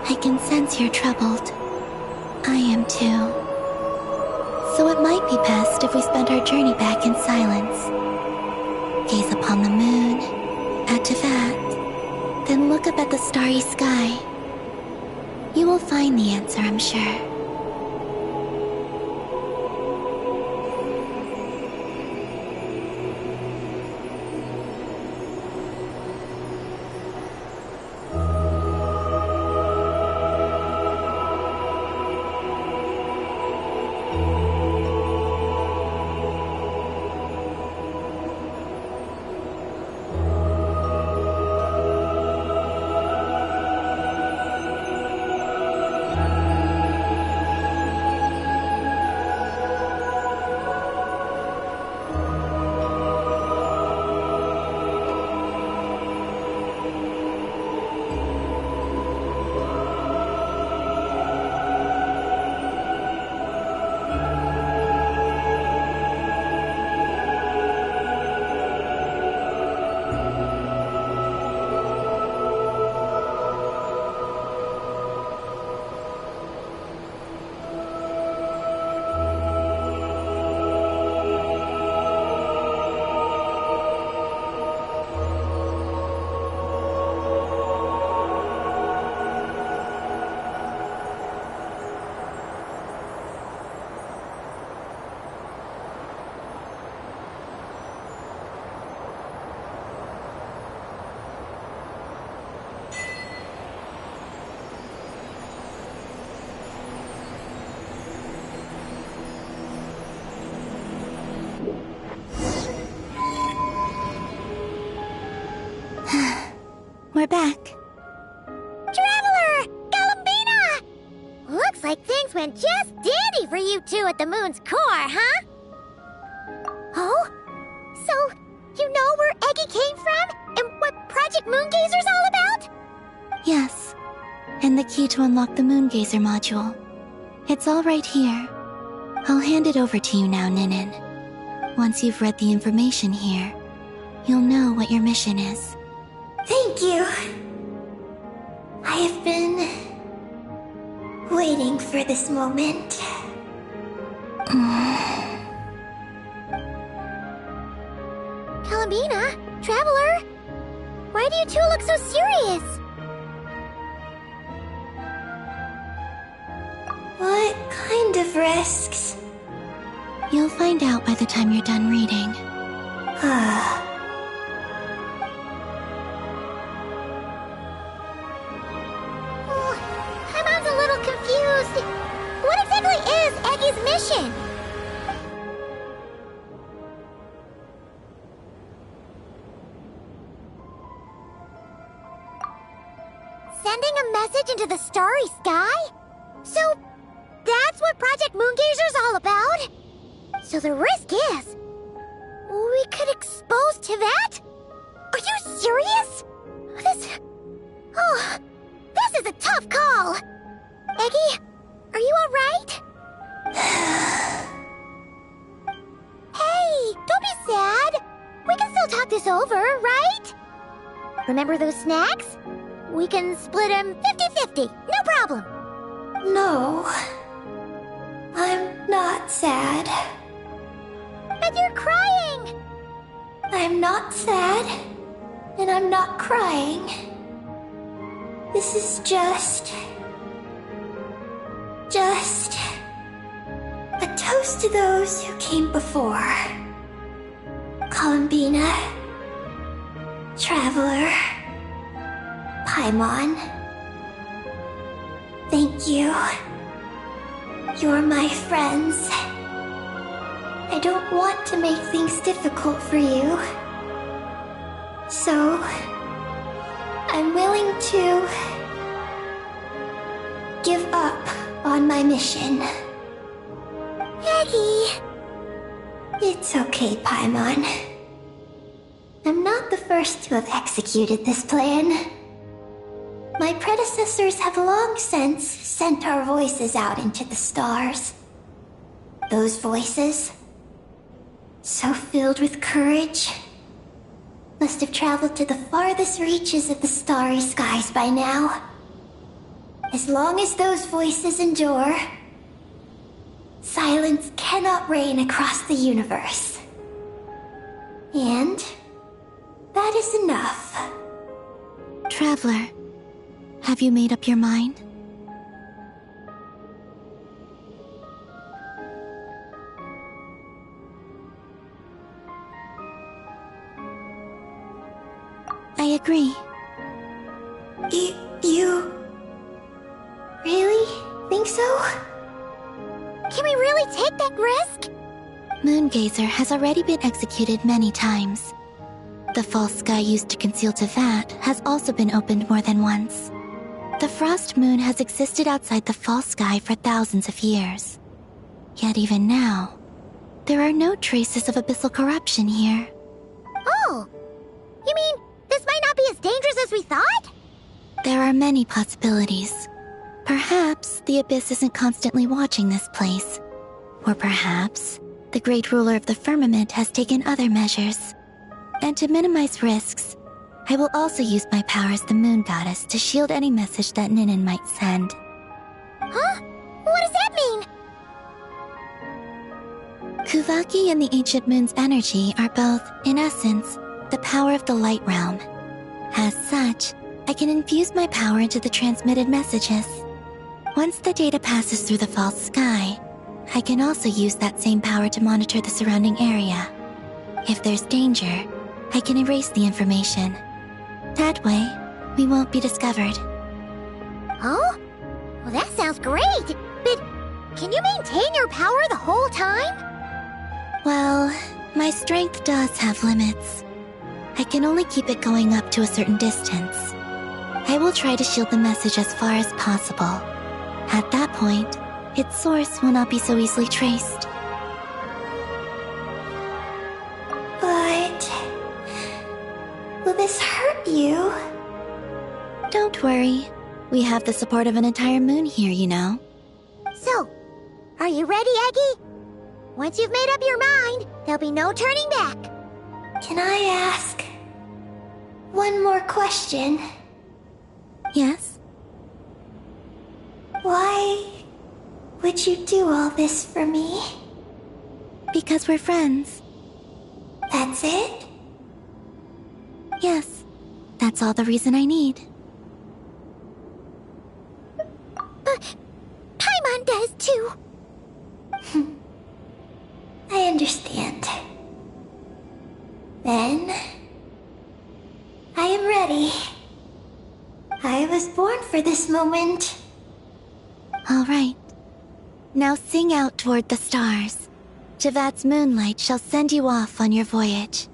F: I can sense you're troubled. I am too. So it might be best if we spend our journey back in silence. Gaze upon the moon, add to that, then look up at the starry sky. You will find the answer, I'm sure. We're back.
B: Traveler! Galambina! Looks like things went just dandy for you two at the moon's core, huh? Oh? So, you know where Eggy came from? And what Project Moongazer's all about?
F: Yes, and the key to unlock the Moongazer module. It's all right here. I'll hand it over to you now, Ninen. Once you've read the information here, you'll know what your mission is.
E: Thank you. I have been waiting for this moment.
B: Columbina, Traveler, why do you two look so serious?
E: What kind of risks?
F: You'll find out by the time you're done reading.
B: Paimon's a little confused. What exactly is Eggy's mission? Sending a message into the starry sky? So, that's what Project Moongazer's all about? So the risk is, we could expose to that? Are you serious? This is a tough call. Eggy, are you alright? Hey, don't be sad. We can still talk this over, right? Remember those snacks? We can split them 50-50, no problem.
E: No. I'm not sad.
B: But you're crying!
E: I'm not sad, and I'm not crying. This is just a toast to those who came before. Columbina, Traveler, Paimon. Thank you. You're my friends. I don't want to make things difficult for you. So, I'm willing to give up on my mission.
B: Eggy!
E: It's okay, Paimon. I'm not the first to have executed this plan. My predecessors have long since sent our voices out into the stars. Those voices, so filled with courage, must have traveled to the farthest reaches of the starry skies by now. As long as those voices endure, silence cannot reign across the universe. And that is enough.
F: Traveler, have you made up your mind? I agree.
E: You really think so?
B: Can we really take that risk?
F: Moongazer has already been executed many times. The false sky used to conceal Tevat has also been opened more than once. The frost moon has existed outside the false sky for thousands of years. Yet even now, there are no traces of abyssal corruption here.
B: Oh! You mean, this might not be as dangerous as we thought?
F: There are many possibilities. Perhaps the Abyss isn't constantly watching this place. Or perhaps the great ruler of the firmament has taken other measures. And to minimize risks, I will also use my power as the moon goddess to shield any message that Ninin might send.
B: Huh? What does that mean?
F: Kuvaki and the Ancient Moon's energy are both, in essence, the power of the Light Realm. As such, I can infuse my power into the transmitted messages. Once the data passes through the false sky, I can also use that same power to monitor the surrounding area. If there's danger, I can erase the information. That way, we won't be discovered.
B: Oh? Well, that sounds great! But can you maintain your power the whole time?
F: Well, my strength does have limits. I can only keep it going up to a certain distance. I will try to shield the message as far as possible. At that point, its source will not be so easily traced.
E: But will this hurt you?
F: Don't worry. We have the support of an entire moon here, you know.
B: So, are you ready, Eggy? Once you've made up your mind, There'll be no turning back.
E: Can I ask one more question?
F: Yes?
E: Why would you do all this for me?
F: Because we're friends.
E: That's it?
F: Yes. That's all the reason I need.
B: But Paimon does too.
E: I understand. Then I am ready. I was born for this moment.
F: All right. Now sing out toward the stars. Javat's moonlight shall send you off on your voyage.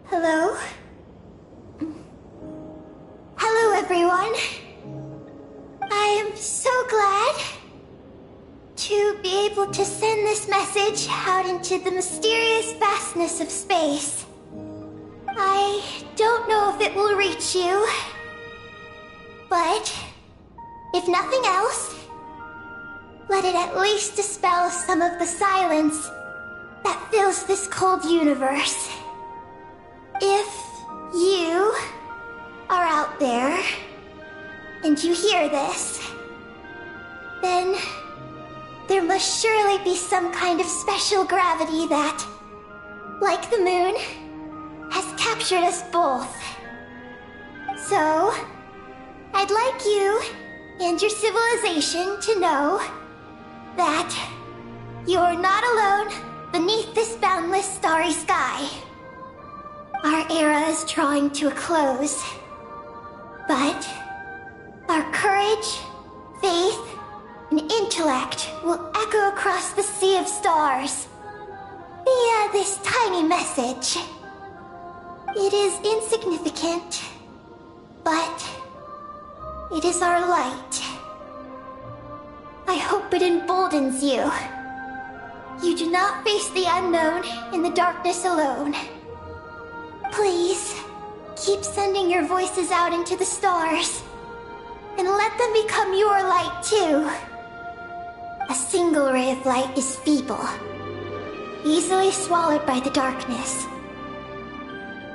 E: Hello? Hello, everyone. I am so glad to be able to send this message out into the mysterious vastness of space. I don't know if it will reach you, but if nothing else, let it at least dispel some of the silence that fills this cold universe. If you are out there and you hear this, then there must surely be some kind of special gravity that, like the moon, has captured us both. So, I'd like you and your civilization to know that you're not alone beneath this boundless starry sky. Our era is drawing to a close, but our courage, faith, and intellect will echo across the sea of stars via this tiny message. It is insignificant, but it is our light. I hope it emboldens you. You do not face the unknown in the darkness alone. Please, keep sending your voices out into the stars, and let them become your light too. A single ray of light is feeble, easily swallowed by the darkness.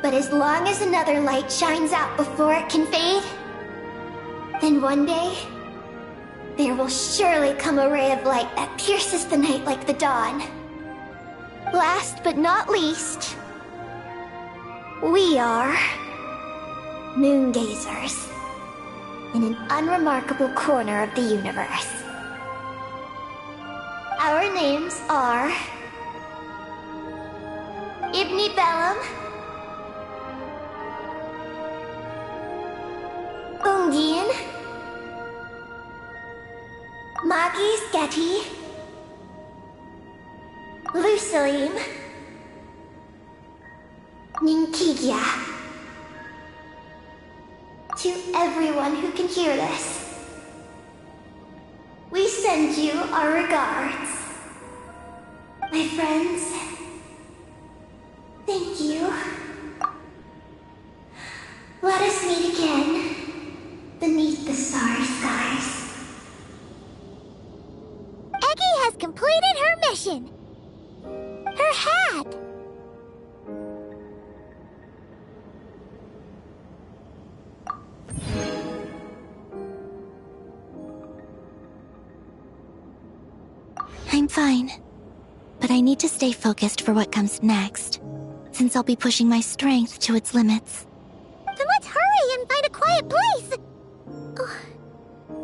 E: But as long as another light shines out before it can fade, then one day, there will surely come a ray of light that pierces the night like the dawn. Last but not least, we are moon gazers in an unremarkable corner of the universe. Our names are Ibni Bellum, Ungin, Magi Sketi, Lusalim, Ninkigia. To everyone who can hear this, we send you our regards. My friends, thank you. Let us meet again beneath the starry skies.
B: Eggy has completed her mission. Her hat.
F: I'm fine. But I need to stay focused for what comes next, since I'll be pushing my strength to its limits.
B: Then let's hurry and find a quiet place. Oh,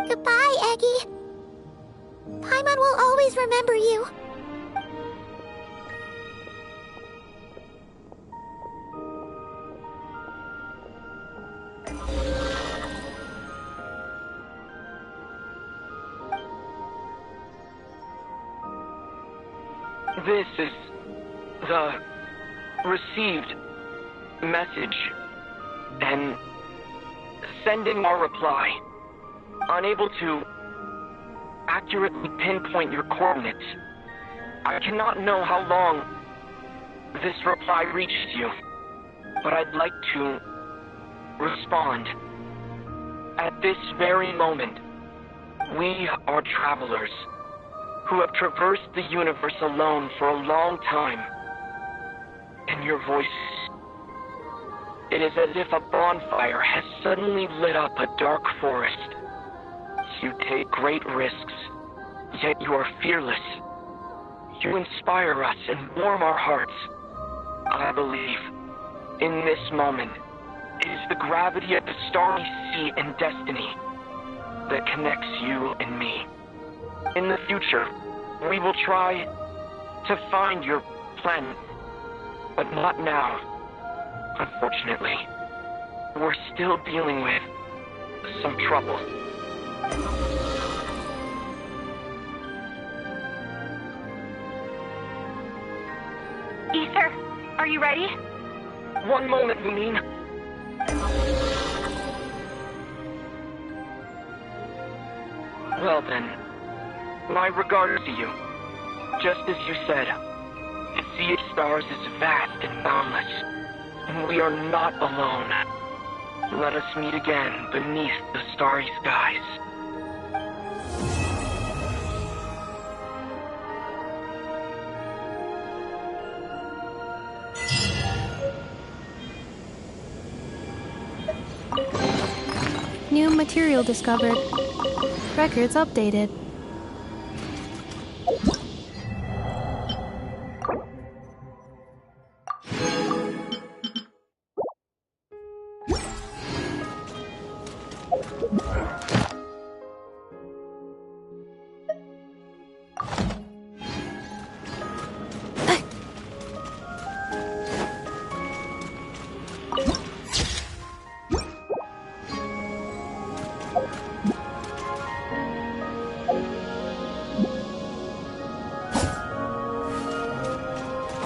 B: goodbye, Eggy. Paimon will always remember you.
G: This is the received message, and sending our reply. Unable to accurately pinpoint your coordinates. I cannot know how long this reply reaches you, but I'd like to respond. At this very moment, we are travelers who have traversed the universe alone for a long time. And your voice, it is as if a bonfire has suddenly lit up a dark forest. You take great risks, yet you are fearless. You inspire us and warm our hearts. I believe, in this moment, it is the gravity of the starry sea and destiny that connects you and me. In the future, we will try to find your planet, but not now. Unfortunately, we're still dealing with some trouble.
I: Ether, are you ready?
G: One moment, Moonine. Well then, my regards to you. Just as you said, the sea of stars is vast and boundless, and we are not alone. Let us meet again beneath the starry skies.
H: New material discovered. Records updated.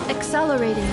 H: Accelerating.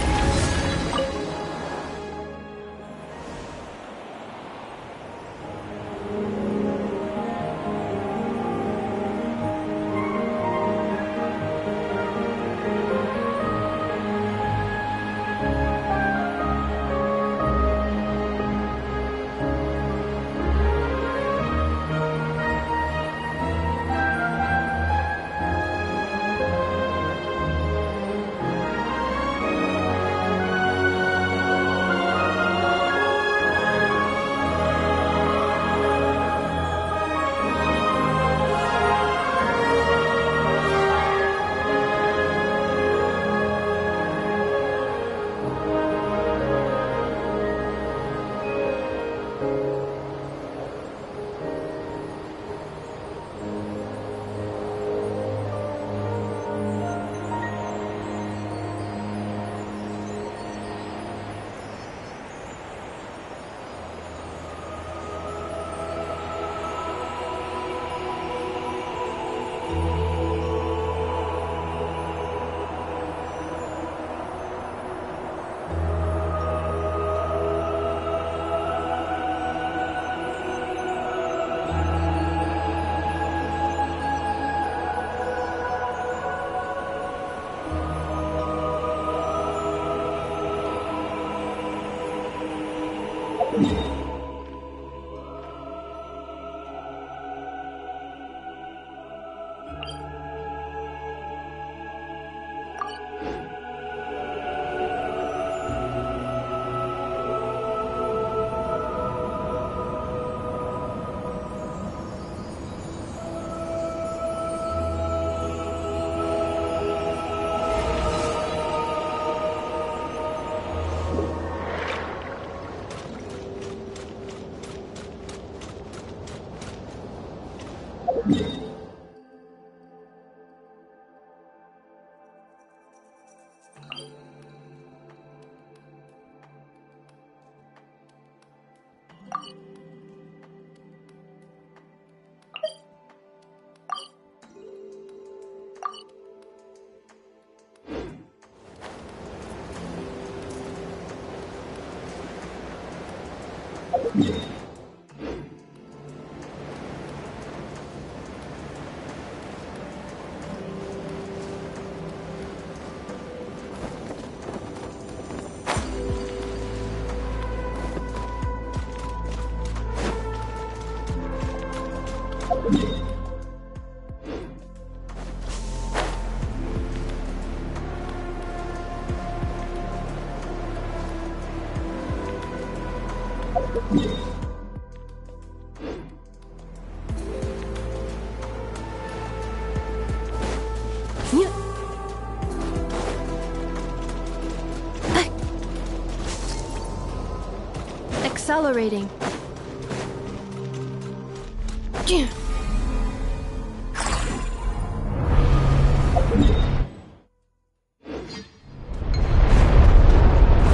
H: Accelerating.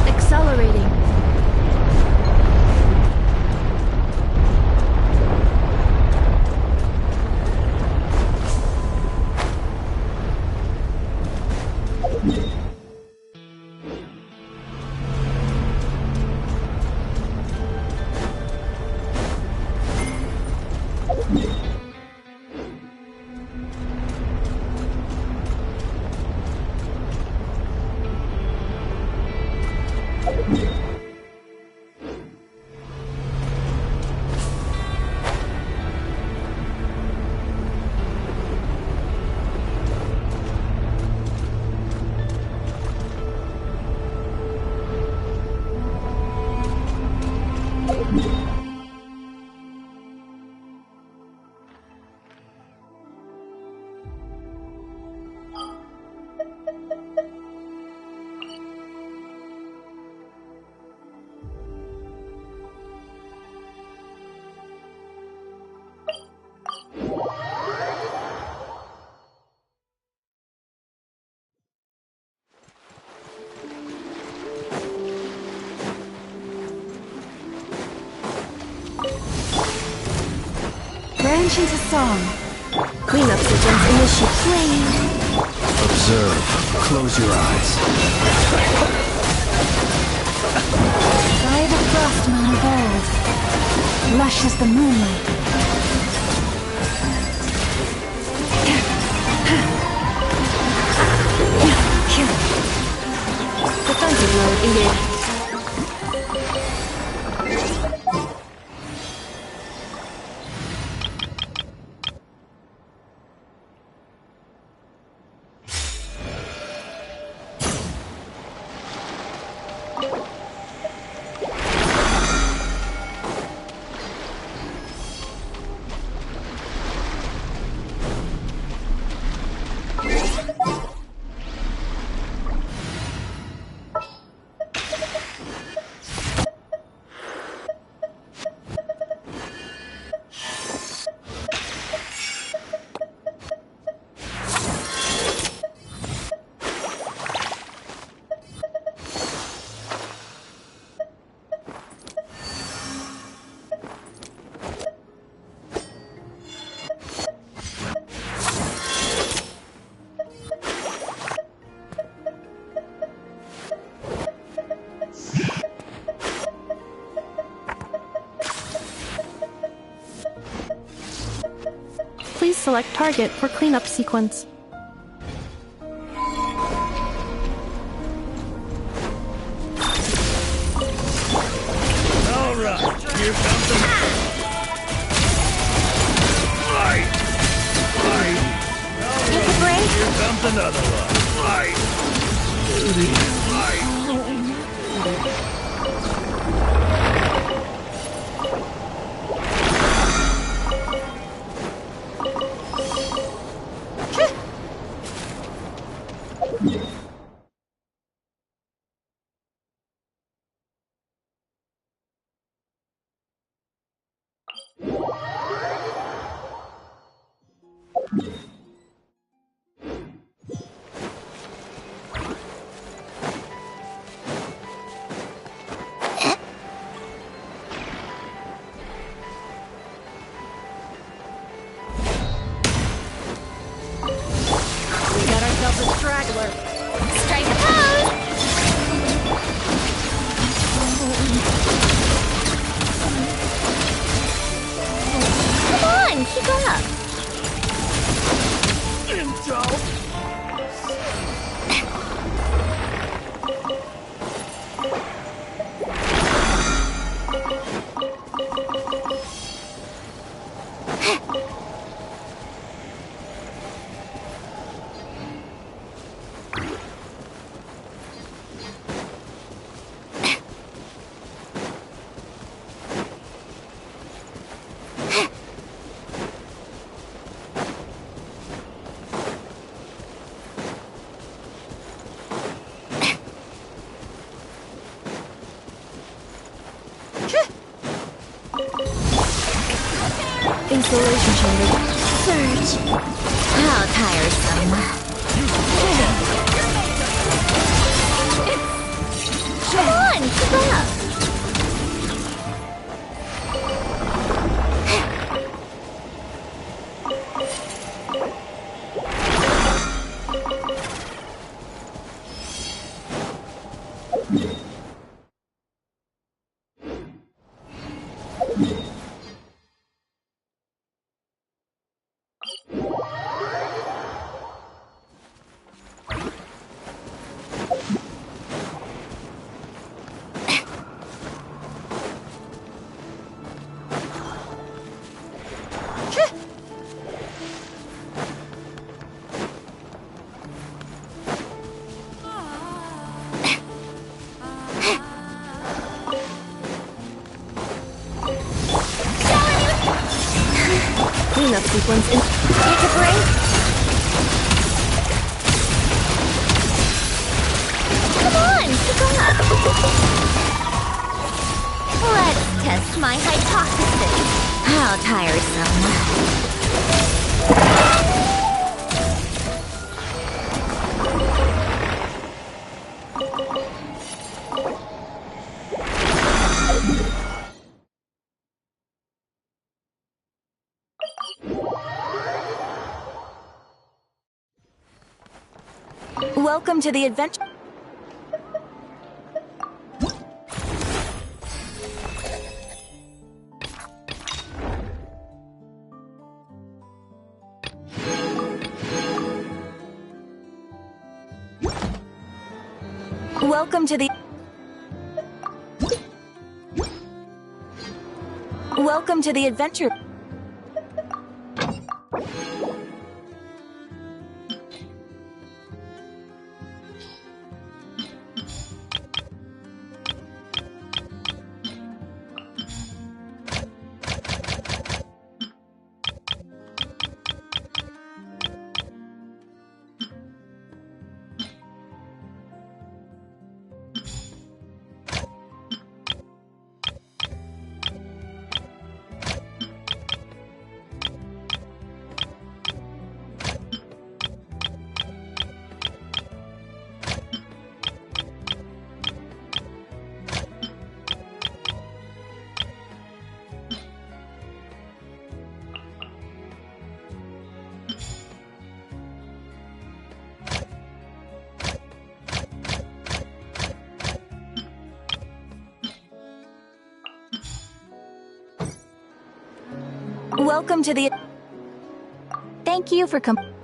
H: Accelerating.
C: Branch into song. Cleanup sequence initiate.
A: Observe. Close your eyes.
C: By the frost moon evolves. Lush as the moonlight. Defensive mode engaged.
H: Please select target for cleanup sequence.
I: Alright, here comes the fight! Fight!
B: Take a break.
I: Here comes another one. Fight! Fight!
H: consolation chamber.
B: Surge. How tiresome. Come on, keep up.
H: Cleanup sequence in.
B: Take a break. Come on, keep up. Let's test my hypothesis. How tiresome.
C: Welcome to the adventure. Welcome to the... Welcome to the adventure. Welcome to the... Thank you for coming.